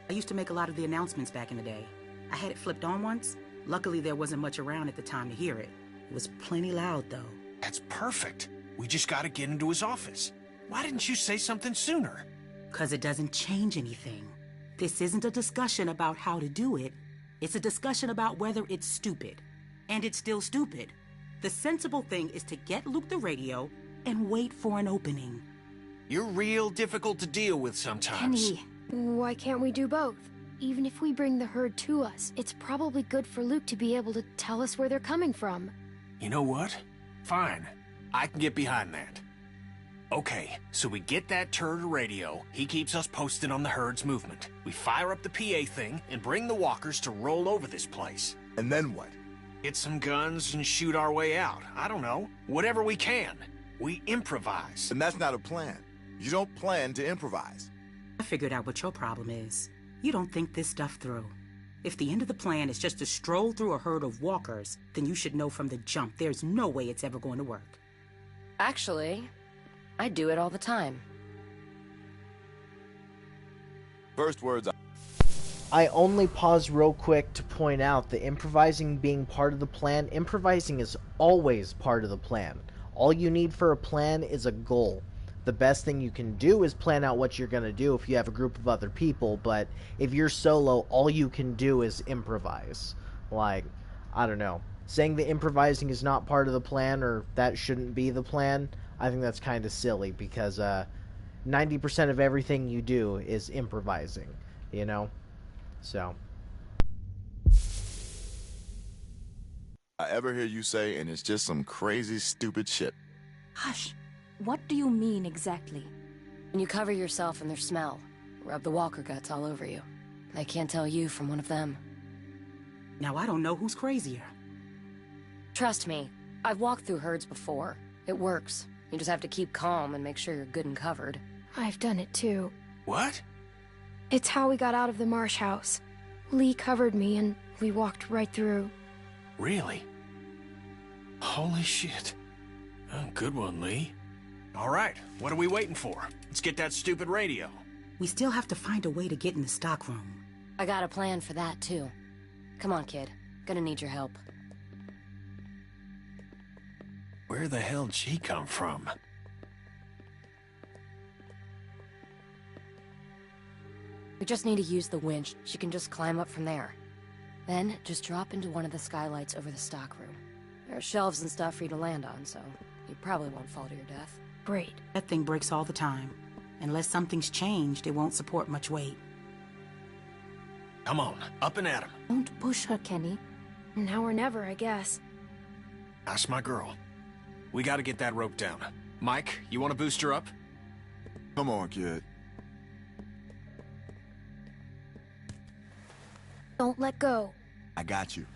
I used to make a lot of the announcements back in the day. I had it flipped on once. Luckily, there wasn't much around at the time to hear it. It was plenty loud, though. That's perfect. We just gotta get into his office. Why didn't you say something sooner? 'Cause it doesn't change anything. This isn't a discussion about how to do it. It's a discussion about whether it's stupid. And it's still stupid. The sensible thing is to get Luke the radio and wait for an opening. You're real difficult to deal with sometimes. Kenny, why can't we do both? Even if we bring the herd to us, it's probably good for Luke to be able to tell us where they're coming from. You know what? Fine. I can get behind that. Okay, so we get that turd a radio. He keeps us posted on the herd's movement. We fire up the PA thing and bring the walkers to roll over this place. And then what? Get some guns and shoot our way out. I don't know. Whatever we can. We improvise. And that's not a plan. You don't plan to improvise. I figured out what your problem is. You don't think this stuff through. If the end of the plan is just to stroll through a herd of walkers, then you should know from the jump there's no way it's ever going to work. Actually, I do it all the time. First words. I only pause real quick to point out that improvising being part of the plan, improvising is always part of the plan. All you need for a plan is a goal. The best thing you can do is plan out what you're going to do if you have a group of other people, but if you're solo, all you can do is improvise. Like, I don't know. Saying that improvising is not part of the plan or that shouldn't be the plan, I think that's kind of silly because 90% of everything you do is improvising, you know? So. I ever hear you say, and it's just some crazy, stupid shit. Hush. What do you mean exactly? When you cover yourself in their smell, rub the walker guts all over you. They can't tell you from one of them. Now I don't know who's crazier. Trust me, I've walked through herds before. It works. You just have to keep calm and make sure you're good and covered. I've done it too. What? It's how we got out of the marsh house. Lee covered me and we walked right through. Really? Holy shit. Oh, good one, Lee. All right, what are we waiting for? Let's get that stupid radio. We still have to find a way to get in the stockroom. I got a plan for that, too. Come on, kid. Gonna need your help. Where the hell'd she come from? We just need to use the winch. She can just climb up from there. Then, just drop into one of the skylights over the stockroom. There are shelves and stuff for you to land on, so you probably won't fall to your death. Great. That thing breaks all the time. Unless something's changed, it won't support much weight. Come on, up and at him. Don't push her, Kenny. Now or never, I guess. That's my girl. We gotta get that rope down. Mike, you wanna boost her up? Come on, kid. Don't let go. I got you.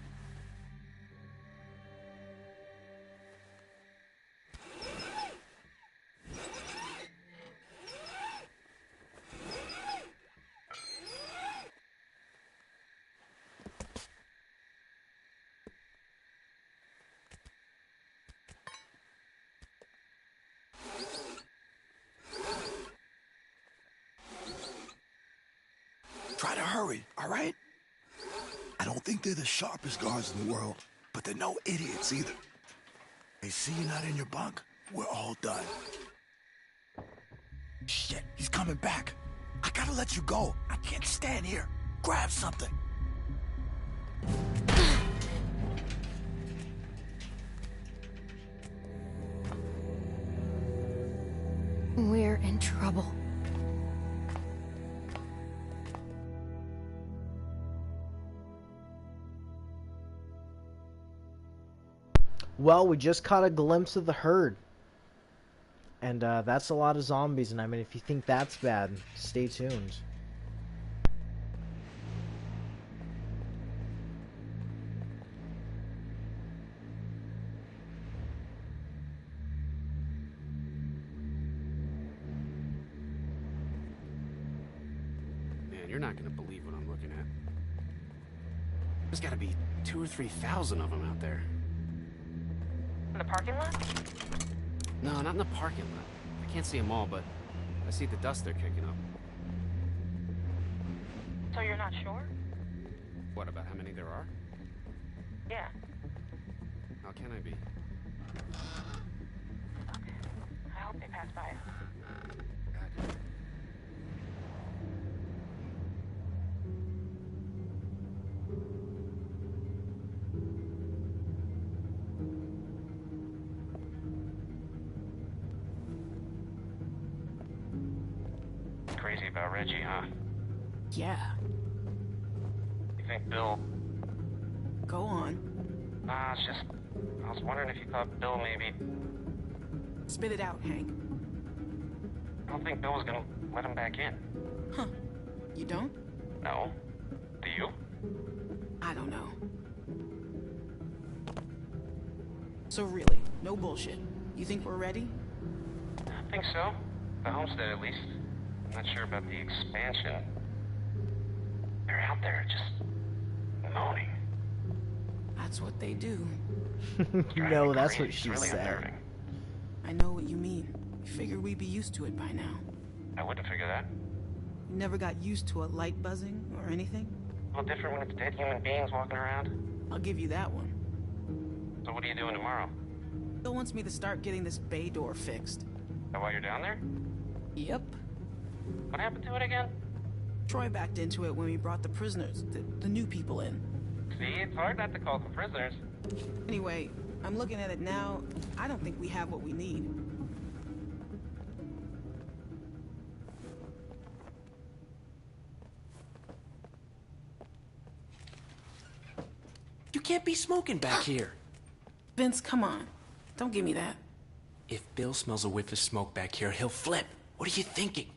Try to hurry, all right? I don't think they're the sharpest guards in the world, but they're no idiots either. They see you're not in your bunk, we're all done. Shit, he's coming back. I gotta let you go. I can't stand here. Grab something. We're in trouble. Well, we just caught a glimpse of the herd. And that's a lot of zombies, and I mean, if you think that's bad, stay tuned. Man, you're not gonna believe what I'm looking at. There's gotta be 2,000 or 3,000 of them out there. In the parking lot? No, not in the parking lot. I can't see them all, but I see the dust they're kicking up. So you're not sure? What, about how many there are? Yeah. How can I be? I hope they pass by us. crazy about Reggie, huh? Yeah. You think Bill... Go on. Nah, it's just... I was wondering if you thought Bill maybe... Spit it out, Hank. I don't think Bill was gonna let him back in. Huh. You don't? No. Do you? I don't know. So really, no bullshit. You think we're ready? I think so. The homestead, at least. I'm not sure about the expansion. They're out there just... moaning. That's what they do. No, that's what she really said. unnerving. I know what you mean. Figured we'd be used to it by now. I wouldn't figure that. You never got used to a light buzzing or anything? A little different when it's dead human beings walking around. I'll give you that one. So what are you doing tomorrow? Bill wants me to start getting this bay door fixed. That while you're down there? Yep. What happened to it again? Troy backed into it when we brought the prisoners, the new people in. See, it's hard not to call them prisoners. Anyway, I'm looking at it now. I don't think we have what we need. You can't be smoking back here. Vince, come on. Don't give me that. If Bill smells a whiff of smoke back here, he'll flip. What are you thinking?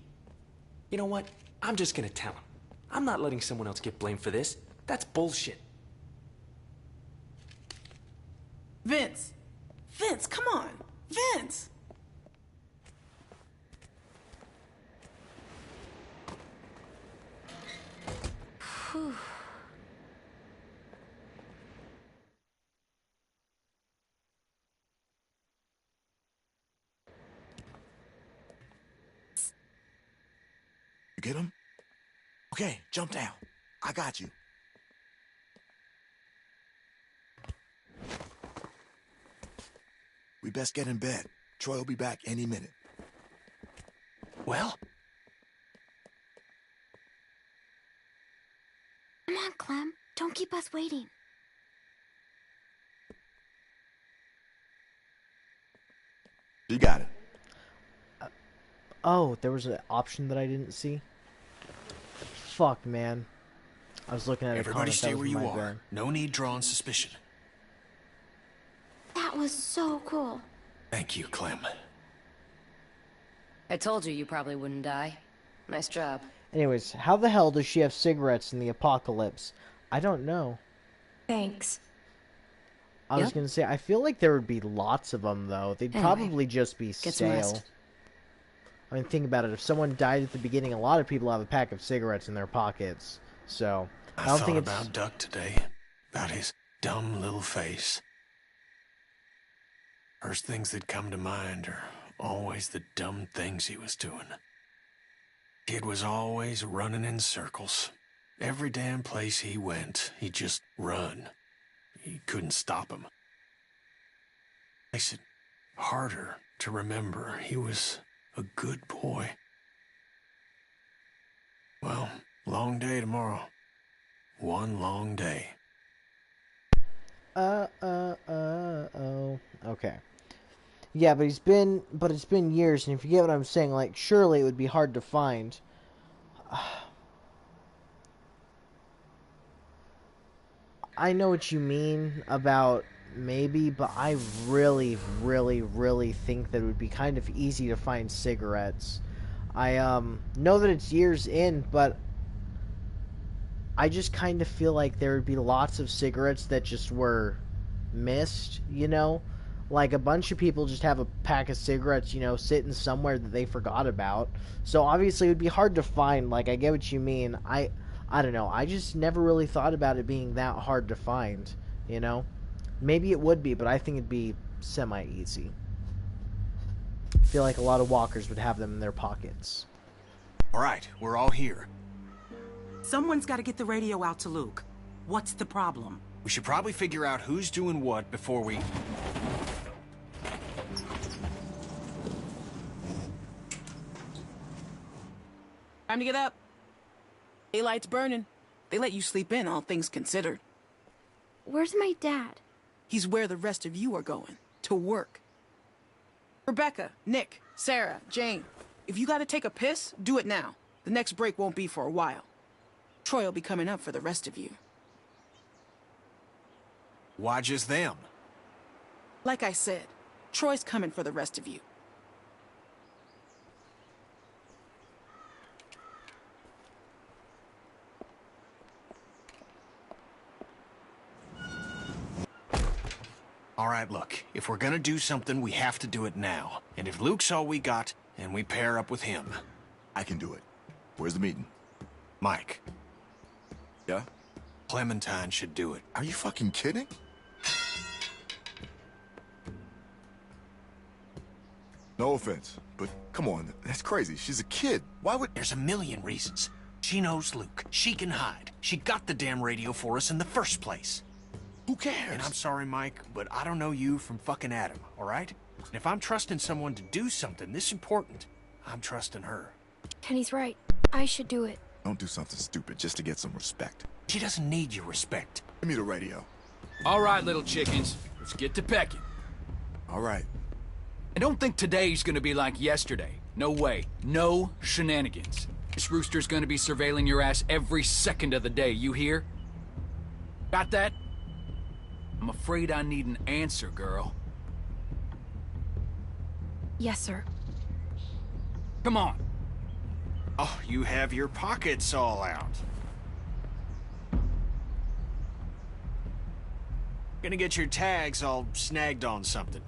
You know what? I'm just gonna tell him. I'm not letting someone else get blamed for this. That's bullshit. Vince! Vince, come on! Vince! Whew. You get him? Okay, jump down. I got you. We best get in bed. Troy will be back any minute. Well? Come on, Clem. Don't keep us waiting. You got it. Oh, there was an option that I didn't see. Fuck, man. I was looking at Everybody a stay comment. where you are. No need drawing suspicion. That was so cool. Thank you, Clem. I told you probably wouldn't die. Nice job. Anyways, how the hell does she have cigarettes in the apocalypse? I don't know. Thanks. I was gonna say, I feel like there would be lots of them, though. They'd probably just be get some stale. rest. I mean, think about it. If someone died at the beginning, a lot of people have a pack of cigarettes in their pockets. So, I don't think it's... about Duck today. About his dumb little face. First things that come to mind are always the dumb things he was doing. Kid was always running in circles. Every damn place he went, he'd just run. You couldn't stop him. Makes it harder to remember he was a good boy. Well, long day tomorrow. One long day. Okay. Yeah, but it's been years, and if you get what I'm saying, like, surely it would be hard to find. I know what you mean about maybe, but I really, really, really think that it would be kind of easy to find cigarettes. I know that it's years in, but I just kind of feel like there would be lots of cigarettes that just were missed, you know? Like, a bunch of people just have a pack of cigarettes, you know, sitting somewhere that they forgot about. So, obviously, it would be hard to find. Like, I get what you mean. I don't know. I just never really thought about it being that hard to find, you know? Maybe it would be, but I think it'd be semi-easy. I feel like a lot of walkers would have them in their pockets. All right, we're all here. Someone's got to get the radio out to Luke. What's the problem? We should probably figure out who's doing what before we... Time to get up. Daylight's burning. They let you sleep in, all things considered. Where's my dad? He's where the rest of you are going. To work. Rebecca, Nick, Sarah, Jane. If you gotta take a piss, do it now. The next break won't be for a while. Troy will be coming up for the rest of you. Why just them? Like I said, Troy's coming for the rest of you. All right, look, if we're gonna do something, we have to do it now. And if Luke's all we got, then we pair up with him. I can do it. Where's the meeting? Mike. Yeah? Clementine should do it. Are you fucking kidding? No offense, but come on, that's crazy. She's a kid. Why would... There's a million reasons. She knows Luke. She can hide. She got the damn radio for us in the first place. Who cares? And I'm sorry, Mike, but I don't know you from fucking Adam, all right? And if I'm trusting someone to do something this important, I'm trusting her. Kenny's right. I should do it. Don't do something stupid just to get some respect. She doesn't need your respect. Give me the radio. All right, little chickens. Let's get to pecking. All right. And don't think today's gonna be like yesterday. No way. No shenanigans. This rooster's gonna be surveilling your ass every second of the day, you hear? Got that? I'm afraid I need an answer, girl. Yes, sir. Come on. Oh, you have your pockets all out. Gonna get your tags all snagged on something.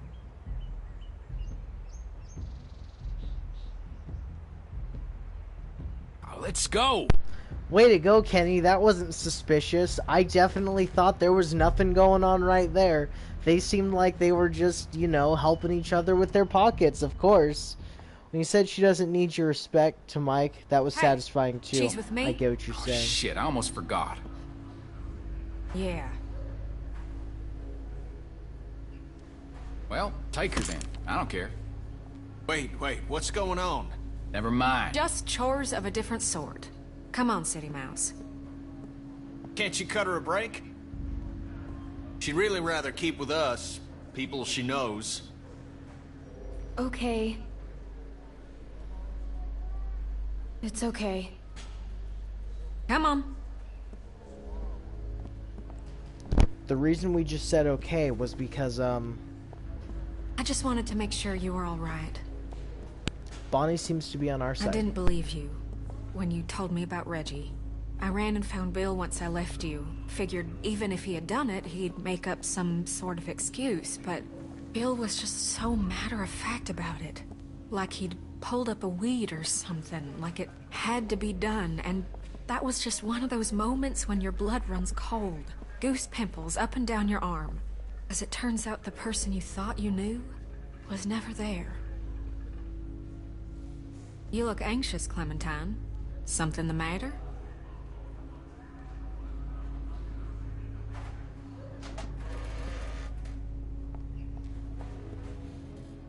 Oh, let's go. Way to go, Kenny. That wasn't suspicious. I definitely thought there was nothing going on right there. They seemed like they were just, you know, helping each other with their pockets, of course. When you said she doesn't need your respect to Mike, that was satisfying too. She's with me. I get what you're saying. Shit, I almost forgot. Yeah. Well, take her then. I don't care. Wait, what's going on? Never mind. Just chores of a different sort. Come on, City Mouse. Can't you cut her a break? She'd really rather keep with us, people she knows. Okay. It's okay. Come on. The reason we just said okay was because, I just wanted to make sure you were all right. Bonnie seems to be on our side. I didn't believe you when you told me about Reggie. I ran and found Bill once I left you. Figured even if he had done it, he'd make up some sort of excuse, but Bill was just so matter-of-fact about it. Like he'd pulled up a weed or something, like it had to be done, and that was just one of those moments when your blood runs cold. Goose pimples up and down your arm. As it turns out, the person you thought you knew was never there. You look anxious, Clementine. Something the matter?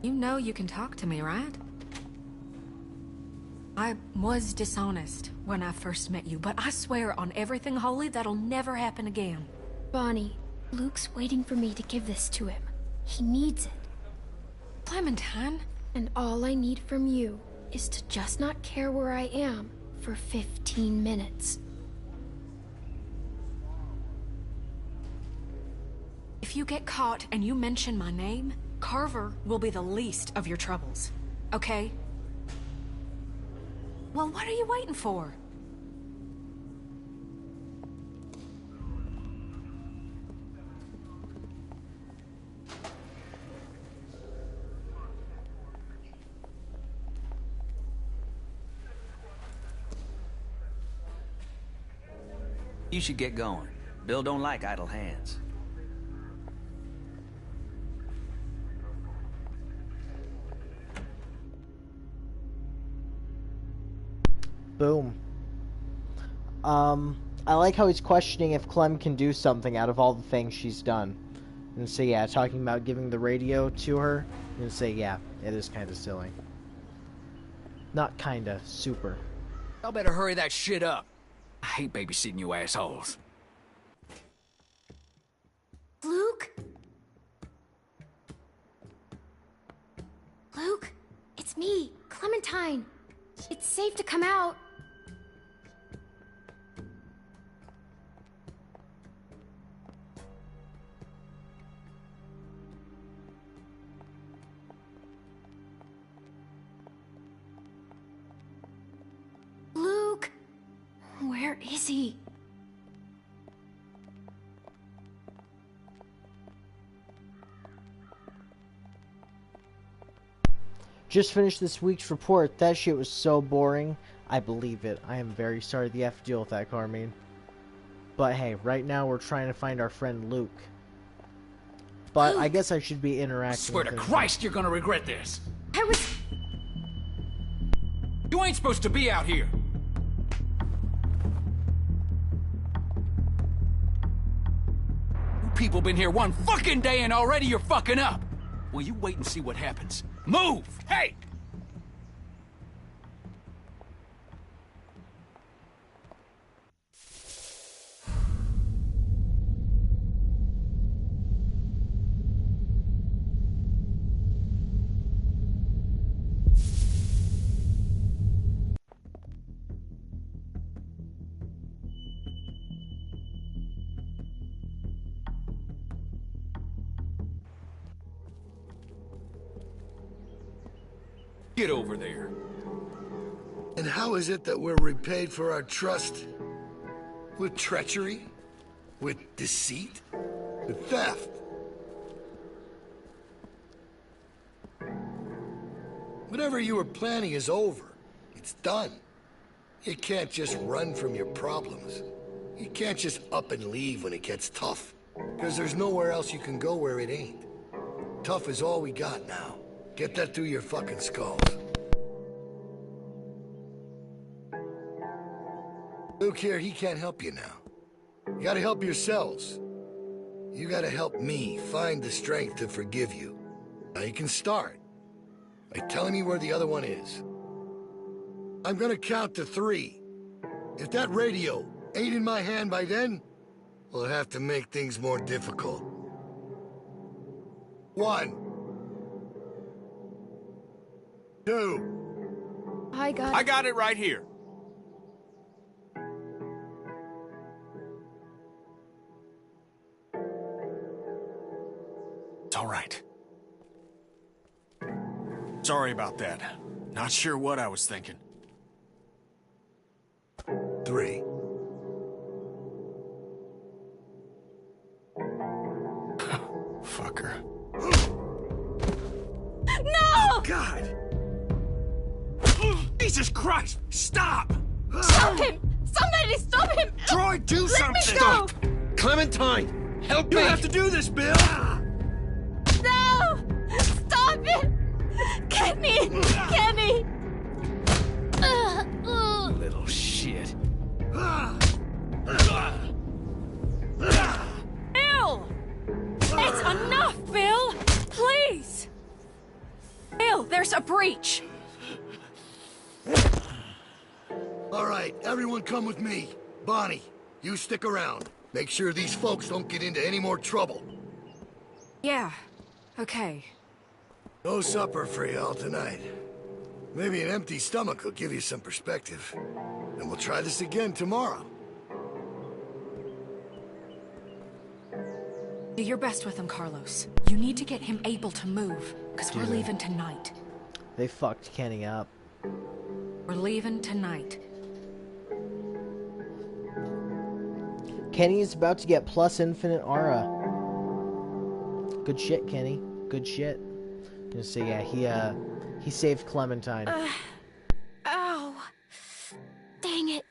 You know you can talk to me, right? I was dishonest when I first met you, but I swear on everything holy that'll never happen again. Bonnie, Luke's waiting for me to give this to him. He needs it. Clementine? And all I need from you is to just not care where I am for 15 minutes. If you get caught and you mention my name, Carver will be the least of your troubles, okay? Well, what are you waiting for? You should get going. Bill don't like idle hands. Boom. I like how he's questioning if Clem can do something out of all the things she's done. And so, yeah, talking about giving the radio to her, and say, yeah, it is kind of silly. Not kinda, super. Y'all better hurry that shit up. I hate babysitting you assholes. Luke? Luke? It's me, Clementine. It's safe to come out. Where is he? Just finished this week's report. That shit was so boring. I believe it. I am very sorry to have to deal with that, Carmine. But hey, right now we're trying to find our friend Luke. But I guess I should be interacting Swear to with him. Christ, you're gonna regret this. I was... You ain't supposed to be out here. You people been here one fucking day and already you're fucking up. Well, you wait and see what happens. Move! Hey! Get over there. And how is it that we're repaid for our trust? With treachery? With deceit? With theft? Whatever you were planning is over. It's done. You can't just run from your problems. You can't just up and leave when it gets tough. Because there's nowhere else you can go where it ain't. Tough is all we got now. Get that through your fucking skulls. Luke here, he can't help you now. You gotta help yourselves. You gotta help me find the strength to forgive you. Now you can start by telling me where the other one is. I'm gonna count to 3. If that radio ain't in my hand by then, we'll have to make things more difficult. 1. 2. I got it right here. It's all right. Sorry about that. Not sure what I was thinking. 3. Fucker. No! God! Jesus Christ! Stop! Stop him! Somebody stop him! Troy, do Let something! me go! Stop! Clementine! Help me! You have to do this, Bill! No! Stop it! Kenny! Kenny! Little shit. Bill! It's enough, Bill! Please! Bill, there's a breach! All right, everyone come with me. Bonnie, you stick around. Make sure these folks don't get into any more trouble. Yeah, okay. No supper for y'all tonight. Maybe an empty stomach will give you some perspective. And we'll try this again tomorrow. Do your best with him, Carlos. You need to get him able to move, because we're leaving tonight. They fucked Kenny up. We're leaving tonight. Kenny is about to get plus infinite aura. Good shit, Kenny. Good shit. Gonna say, yeah, he saved Clementine. Ow. Dang it.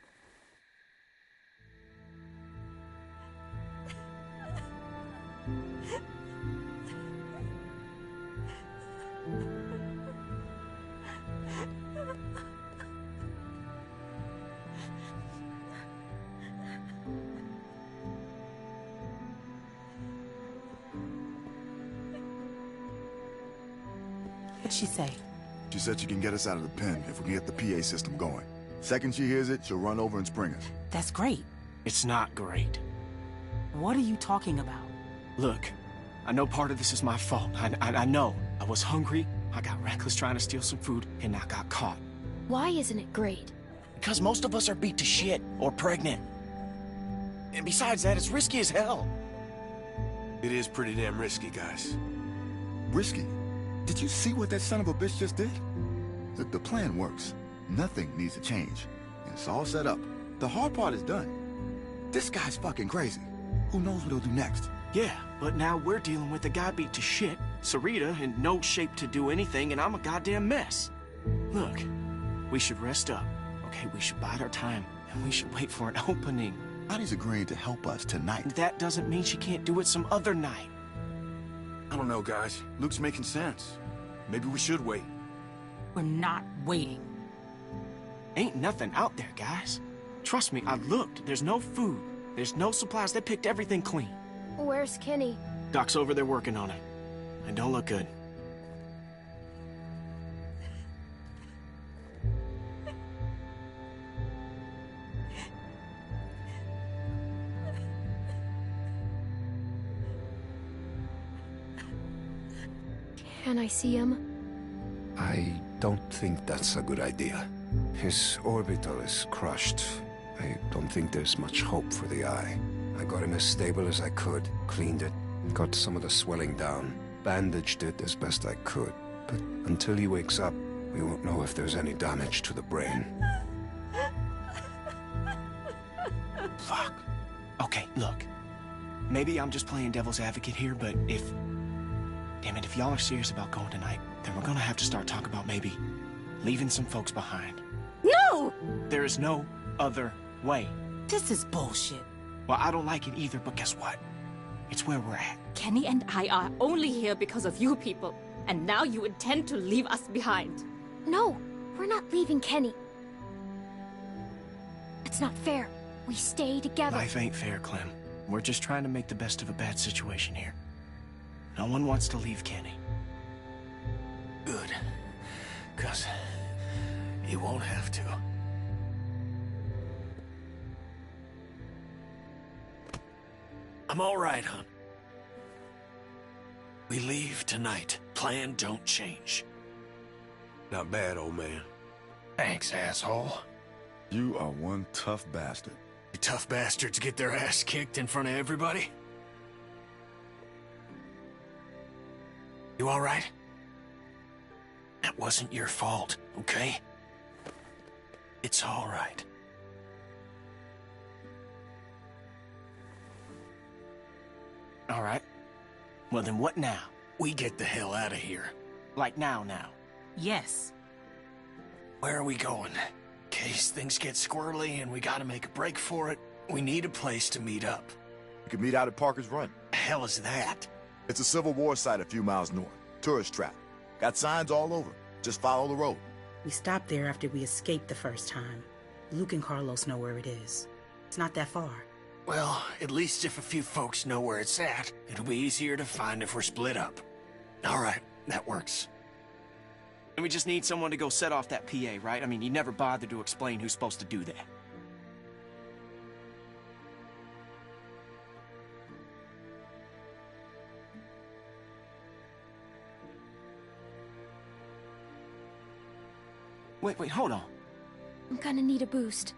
What'd she say? She said she can get us out of the pen if we can get the PA system going. Second she hears it, she'll run over and spring us. That's great. It's not great. What are you talking about? Look, I know part of this is my fault. I know. I was hungry, I got reckless trying to steal some food, and I got caught. Why isn't it great? Because most of us are beat to shit or pregnant. And besides that, it's risky as hell. It is pretty damn risky, guys. Risky? Did you see what that son of a bitch just did? Look, the plan works. Nothing needs to change. It's all set up. The hard part is done. This guy's fucking crazy. Who knows what he'll do next? Yeah, but now we're dealing with a guy beat to shit, Sarita in no shape to do anything, and I'm a goddamn mess. Look, we should rest up, okay? We should bide our time, and we should wait for an opening. Body's agreeing to help us tonight. That doesn't mean she can't do it some other night. I don't know, guys. Luke's making sense. Maybe we should wait. We're not waiting. Ain't nothing out there, guys. Trust me, I looked. There's no food. There's no supplies. They picked everything clean. Where's Kenny? Doc's over there working on it. It don't look good. Can I see him? I don't think that's a good idea. His orbital is crushed. I don't think there's much hope for the eye. I got him as stable as I could, cleaned it, got some of the swelling down, bandaged it as best I could. But until he wakes up, we won't know if there's any damage to the brain. Fuck. Okay, look. Maybe I'm just playing devil's advocate here, but if... Damn it, if y'all are serious about going tonight, then we're gonna have to start talking about maybe leaving some folks behind. No! There is no other way. This is bullshit. Well, I don't like it either, but guess what? It's where we're at. Kenny and I are only here because of you people, and now you intend to leave us behind. No, we're not leaving Kenny. It's not fair. We stay together. Life ain't fair, Clem. We're just trying to make the best of a bad situation here. No one wants to leave Kenny. Good. 'Cause you won't have to. I'm all right, hon. We leave tonight. Plan don't change. Not bad, old man. Thanks, asshole. You are one tough bastard. You tough bastards get their ass kicked in front of everybody? You all right? That wasn't your fault, okay? It's all right. All right. Well, then what now? We get the hell out of here. Like now. Yes. Where are we going? In case things get squirrely and we gotta make a break for it, we need a place to meet up. We can meet out at Parker's Run. The hell is that? It's a Civil War site a few miles north. Tourist trap. Got signs all over. Just follow the road. We stopped there after we escaped the first time. Luke and Carlos know where it is. It's not that far. Well, at least if a few folks know where it's at, it'll be easier to find if we're split up. All right, that works. And we just need someone to go set off that PA, right? I mean, you never bothered to explain who's supposed to do that. Wait, hold on. I'm gonna need a boost.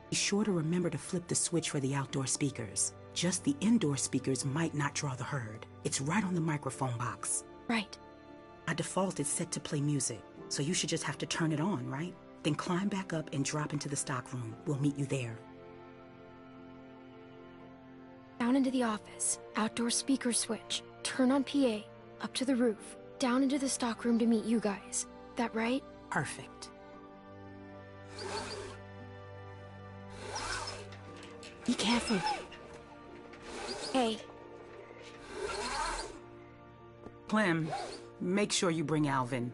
Be sure to remember to flip the switch for the outdoor speakers. Just the indoor speakers might not draw the herd. It's right on the microphone box. Right. By default, it's set to play music, so you should just have to turn it on, right? Then climb back up and drop into the stockroom. We'll meet you there. Down into the office. Outdoor speaker switch. Turn on PA. Up to the roof. Down into the stockroom to meet you guys. That right? Perfect. Be careful. Hey. Clem, make sure you bring Alvin.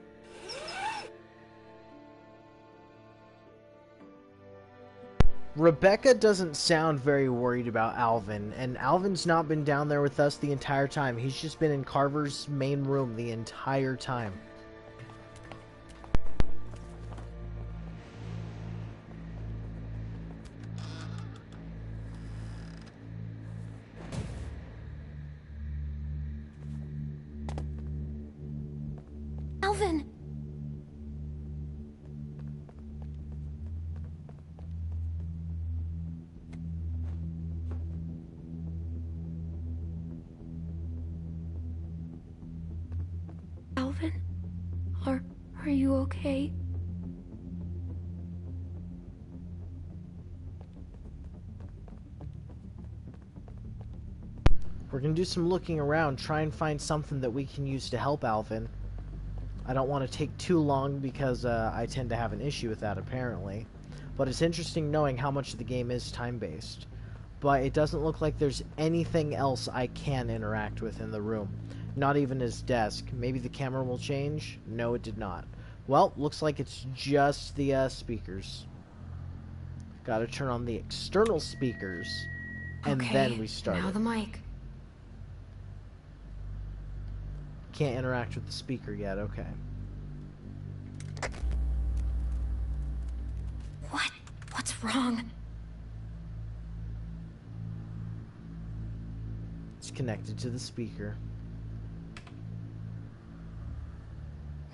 Rebecca doesn't sound very worried about Alvin, and Alvin's not been down there with us the entire time. He's just been in Carver's main room the entire time. Alvin! Alvin? Are you okay? We're gonna do some looking around, try and find something that we can use to help Alvin. I don't want to take too long because I tend to have an issue with that, apparently. But it's interesting knowing how much of the game is time-based. But it doesn't look like there's anything else I can interact with in the room. Not even his desk. Maybe the camera will change? No, it did not. Well, looks like it's just the speakers. Gotta turn on the external speakers. And then we start. Now the mic. Can't interact with the speaker yet, okay. What? What's wrong? It's connected to the speaker.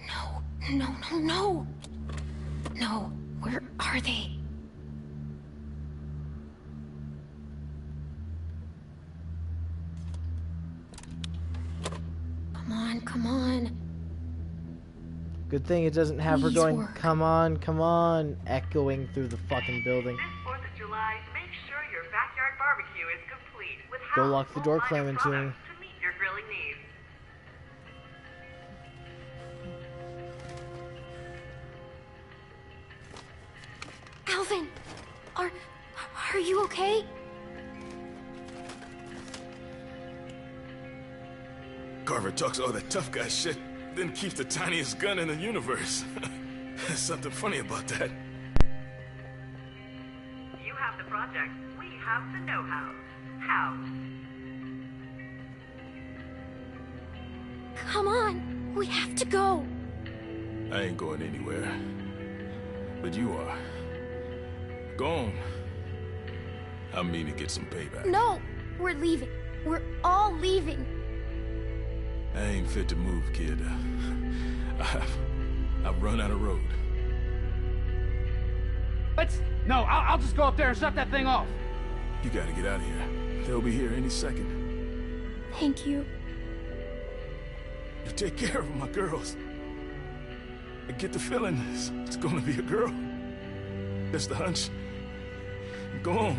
No, no, no, no! No, where are they? Come on, come on. Good thing it doesn't have her Please going, work. come on, echoing through the fucking building. This 4th of July, make sure your backyard barbecue is complete with Go lock the door, Clement, to me. to meet your grilling needs. Alvin! Are you okay? Carver talks all that tough guy shit, then keeps the tiniest gun in the universe. There's something funny about that. You have the project, we have the know-how. How? Come on! We have to go! I ain't going anywhere. But you are. Go on. I mean to get some payback. No! We're leaving. We're all leaving. I ain't fit to move, kid. I've run out of road. What? No, I'll just go up there and shut that thing off. You gotta get out of here. They'll be here any second. Thank you. You take care of my girls. I get the feeling it's gonna be a girl. That's the hunch. Go on.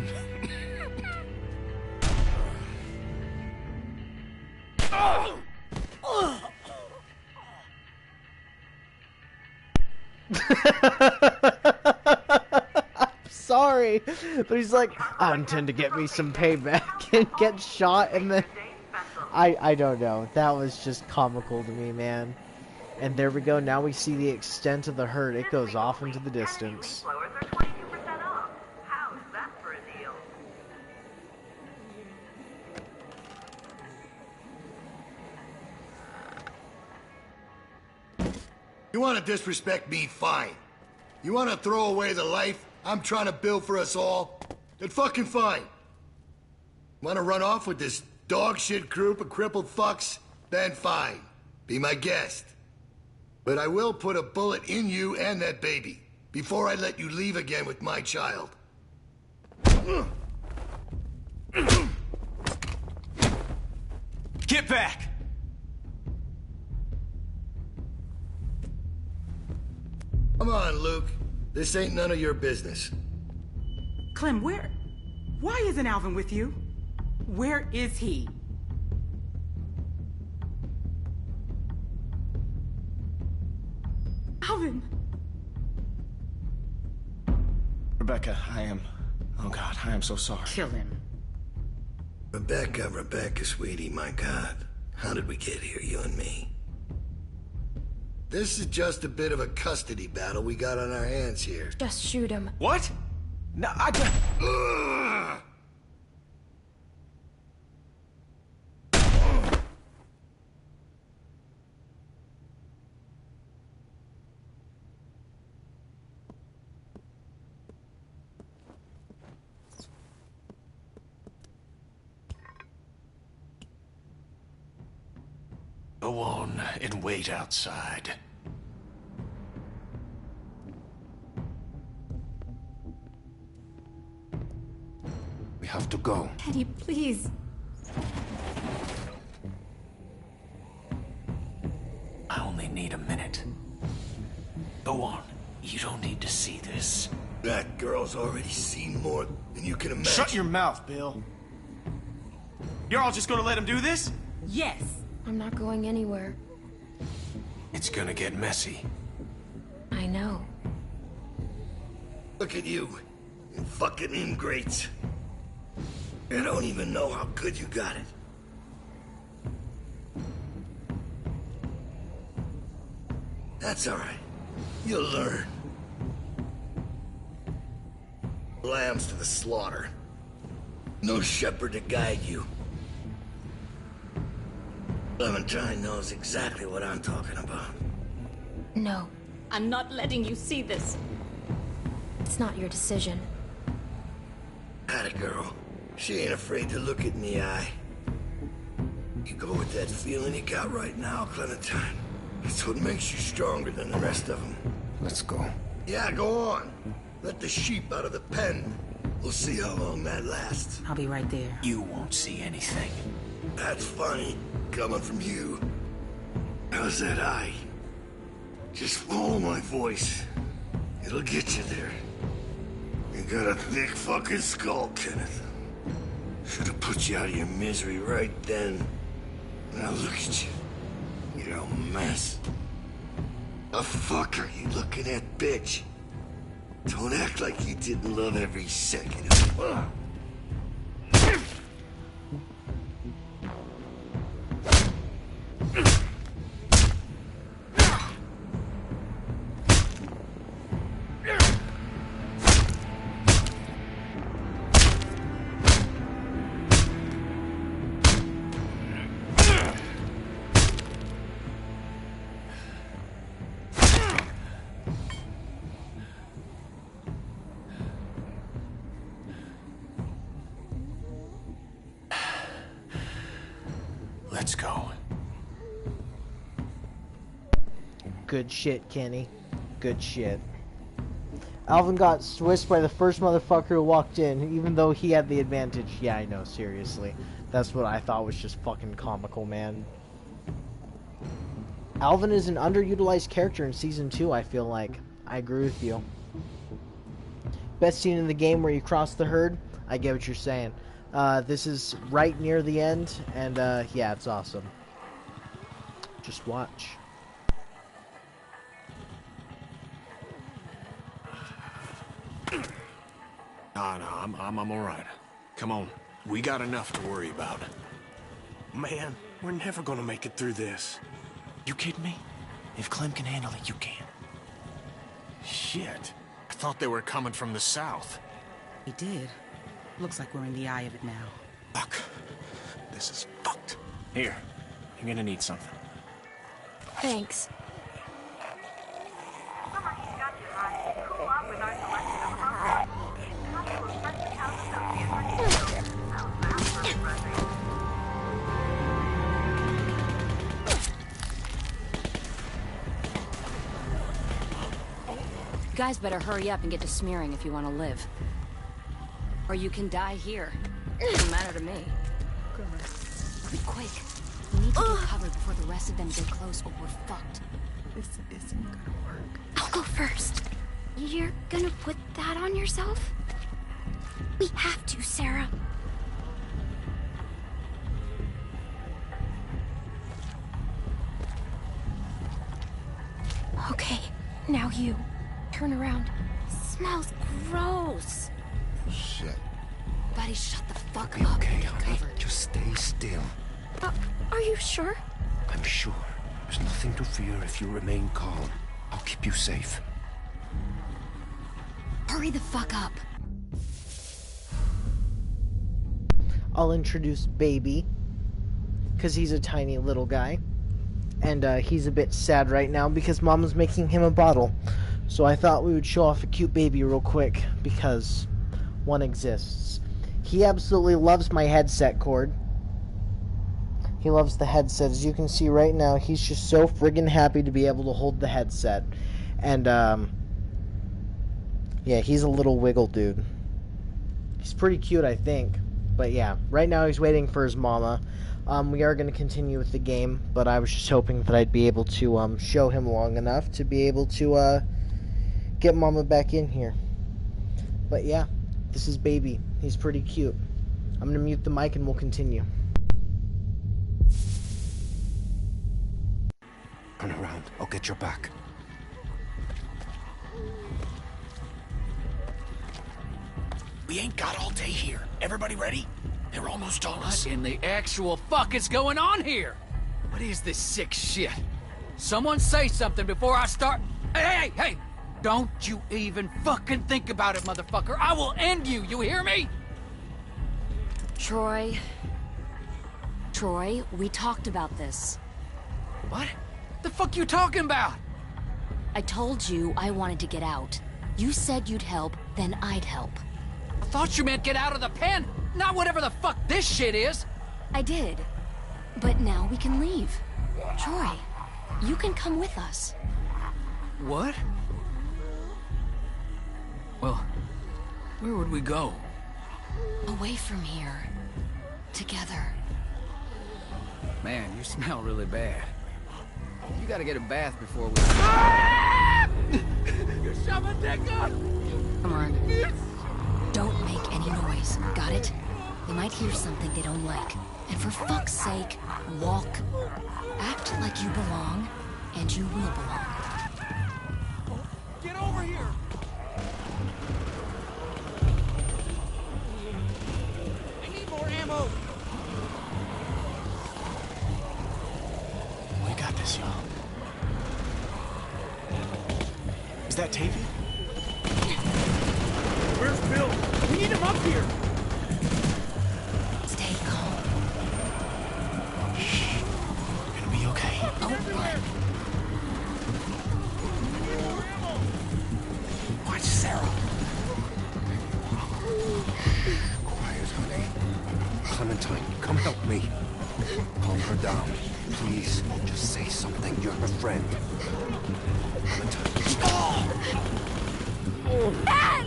I'm sorry, but he's like, I intend to get me some payback and get shot, and then I don't know. That was just comical to me, man. And there we go. Now we see the extent of the hurt. It goes off into the distance. How's that for a deal? You want to disrespect me, fine. You want to throw away the life I'm trying to build for us all? Then fucking fine. Want to run off with this dog shit group of crippled fucks? Then fine. Be my guest. But I will put a bullet in you and that baby before I let you leave again with my child. Get back! Come on, Luke. This ain't none of your business. Clem, why isn't Alvin with you? Where is he? Alvin! Rebecca, oh God, I am so sorry. Kill him. Rebecca, sweetie, my God. How did we get here, you and me? This is just a bit of a custody battle we got on our hands here. Just shoot him. What? No, I don't... Ugh! Go on and wait outside. We have to go. Eddie, please. I only need a minute. Go on. You don't need to see this. That girl's already seen more than you can imagine. Shut your mouth, Bill. You're all just gonna let him do this? Yes. I'm not going anywhere. It's gonna get messy. I know. Look at you fucking ingrates. I don't even know how good you got it. That's alright. You'll learn. Lambs to the slaughter. No shepherd to guide you. Clementine knows exactly what I'm talking about. No. I'm not letting you see this. It's not your decision. Atta girl. She ain't afraid to look it in the eye. You go with that feeling you got right now, Clementine. That's what makes you stronger than the rest of them. Let's go. Yeah, go on. Let the sheep out of the pen. We'll see how long that lasts. I'll be right there. You won't see anything. That's funny, coming from you. How's that eye? Just follow my voice. It'll get you there. You got a thick fucking skull, Kenneth. Should have put you out of your misery right then. Now look at you. You're a mess. The fuck are you looking at, bitch? Don't act like you didn't love every second of it. Let's go. Good shit, Kenny. Good shit. Alvin got swissed by the first motherfucker who walked in, even though he had the advantage. Yeah, I know, seriously. That's what I thought was just fucking comical, man. Alvin is an underutilized character in Season 2, I feel like. I agree with you. Best scene in the game where you cross the herd? I get what you're saying. This is right near the end, and yeah, it's awesome. Just watch. Nah, I'm all right. Come on, we got enough to worry about. Man, we're never gonna make it through this. You kidding me? If Clem can handle it, you can. Shit. I thought they were coming from the south. He did. Looks like we're in the eye of it now. Fuck. This is fucked. Here, you're gonna need something. Thanks. You guys better hurry up and get to smearing if you want to live. Or you can die here. Doesn't matter to me. Be quick. We need to get covered before the rest of them get close or we're fucked. This isn't gonna work. I'll go first. You're gonna put that on yourself? We have to, Sarah. Okay, now you. Turn around. Smells gross. Shit. Buddy, shut the fuck Be up. okay, Get honey. covered. Just stay still. Are you sure? I'm sure. There's nothing to fear if you remain calm. I'll keep you safe. Hurry the fuck up. I'll introduce Baby, because he's a tiny little guy. And he's a bit sad right now because Mama's making him a bottle. So I thought we would show off a cute baby real quick, because one exists. He absolutely loves my headset cord. He loves the headset. As you can see right now, he's just so friggin' happy to be able to hold the headset. And, yeah, he's a little wiggle dude. He's pretty cute, I think. But yeah, right now he's waiting for his mama. We are going to continue with the game, but I was just hoping that I'd be able to show him long enough to be able to get Mama back in here. But yeah, this is Baby. He's pretty cute. I'm going to mute the mic and we'll continue. Turn around. I'll get your back. We ain't got all day here. Everybody ready? They're almost on us. What in the actual fuck is going on here? What is this sick shit? Someone say something before I start... Hey! Don't you even fucking think about it, motherfucker. I will end you, you hear me? Troy, we talked about this. What? The fuck you talking about? I told you I wanted to get out. You said you'd help, then I'd help. I thought you meant get out of the pen, not whatever the fuck this shit is. I did. But now we can leave. Troy, you can come with us. What? Well, where would we go? Away from here. Together. Man, you smell really bad. You gotta get a bath before we... You shot my dick up! Come on. Don't make any noise, got it? They might hear something they don't like. And for fuck's sake, walk. Act like you belong, and you will belong. Get over here! I need more ammo! We got this, y'all. Is that Tavy? Where's Bill? We need him up here! Stay calm. Shh. We're gonna be okay. Watch Sarah. Quiet, honey. Clementine, come help me. Calm her down. Please, just say something. You're her friend. Clementine. Dad!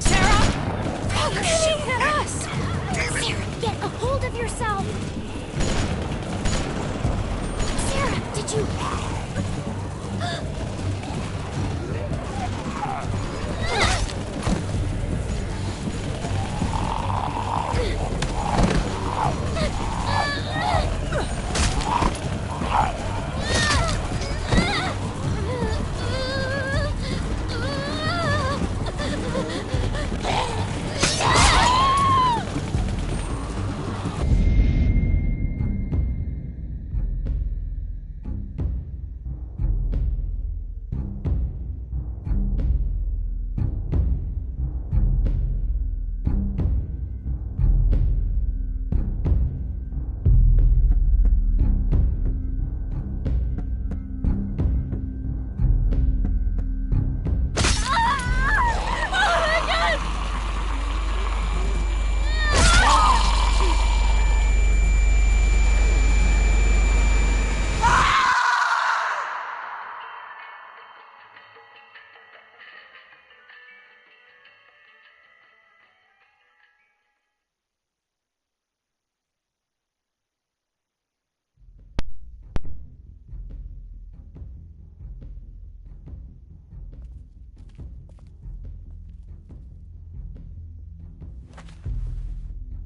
Sarah! You're shooting at us! Sarah, get a hold of yourself! Sarah, did you...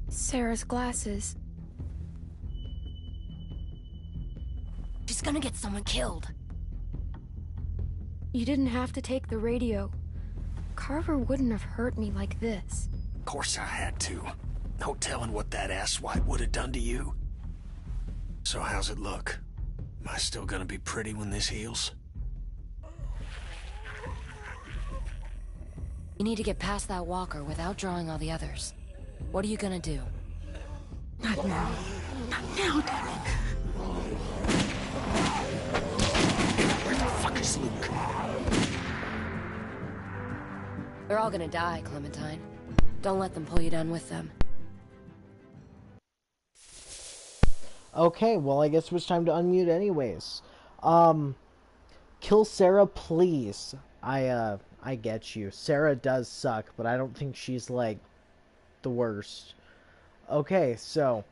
Sarah's glasses. She's gonna get someone killed. You didn't have to take the radio. Carver wouldn't have hurt me like this. Of course I had to. No telling what that asswipe would have done to you. So how's it look? Am I still gonna be pretty when this heals? You need to get past that walker without drawing all the others. What are you gonna do? Not now. Not now, damn it. Where the fuck is Luke? They're all gonna die, Clementine. Don't let them pull you down with them. Okay, well, I guess it was time to unmute anyways. Kill Sarah, please. I get you. Sarah does suck, but I don't think she's, like, the worst. Okay, so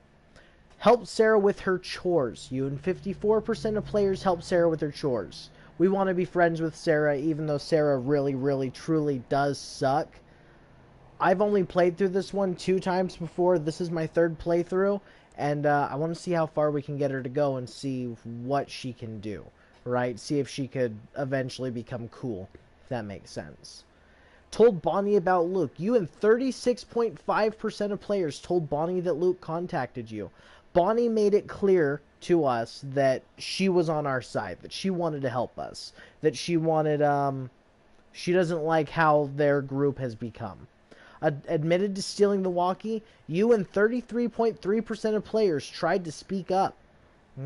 help Sarah with her chores. You and 54% of players help Sarah with her chores. We want to be friends with Sarah, even though Sarah really, really, truly does suck. I've only played through this one 2 times before. This is my 3rd playthrough, and I want to see how far we can get her to go and see what she can do, right? See if she could eventually become cool, if that makes sense. Told Bonnie about Luke. You and 36.5% of players told Bonnie that Luke contacted you. Bonnie made it clear to us that she was on our side, that she wanted to help us, that she wanted, she doesn't like how their group has become. Admitted to stealing the walkie, you and 33.3% of players tried to speak up.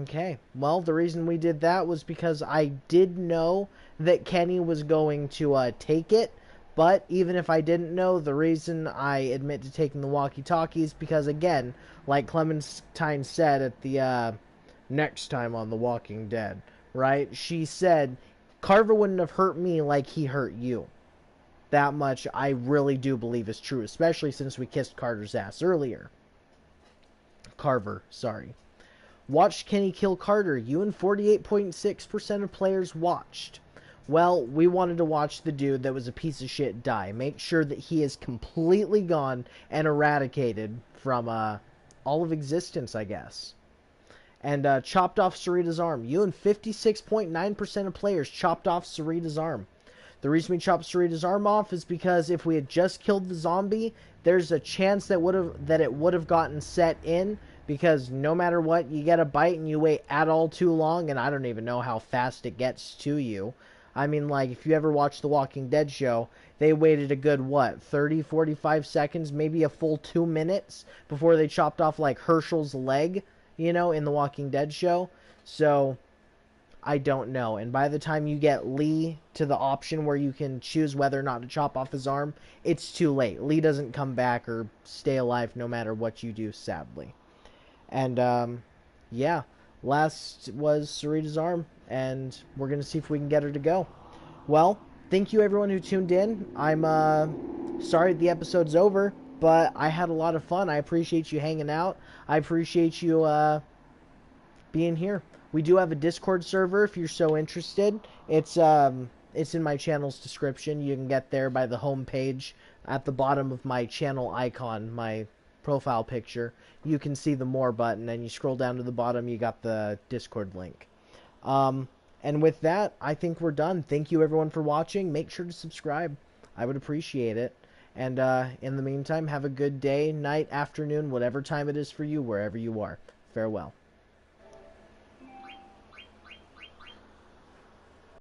Okay, well, the reason we did that was because I did know that Kenny was going to take it, but even if I didn't know, the reason I admit to taking the walkie-talkie is because, again, like Clementine said at the next time on The Walking Dead, right? She said, Carver wouldn't have hurt me like he hurt you. That much I really do believe is true, especially since we kissed Carter's ass earlier. Carver, sorry. Watched Kenny kill Carter. You and 48.6% of players watched. Well, we wanted to watch the dude that was a piece of shit die. Make sure that he is completely gone and eradicated from all of existence, I guess. And chopped off Sarita's arm. You and 56.9% of players chopped off Sarita's arm. The reason we chopped Sarita's arm off is because if we had just killed the zombie, there's a chance that it would have gotten set in, because no matter what, you get a bite and you wait at all too long, and I don't even know how fast it gets to you. I mean, like, if you ever watched The Walking Dead show, they waited a good, 30, 45 seconds, maybe a full 2 minutes before they chopped off, like, Herschel's leg, you know, in The Walking Dead show. So I don't know. And by the time you get Lee to the option where you can choose whether or not to chop off his arm, it's too late. Lee doesn't come back or stay alive no matter what you do, sadly. And, yeah, last was Sarita's arm, and we're going to see if we can get her to go. Well, thank you everyone who tuned in. I'm sorry the episode's over, but I had a lot of fun. I appreciate you hanging out. I appreciate you being here. We do have a Discord server if you're so interested. It's in my channel's description. You can get there by the home page at the bottom of my channel icon, my profile picture. You can see the More button, and you scroll down to the bottom, you got the Discord link. And with that, I think we're done. Thank you everyone for watching. Make sure to subscribe. I would appreciate it. And in the meantime, have a good day, night, afternoon, whatever time it is for you, wherever you are. Farewell.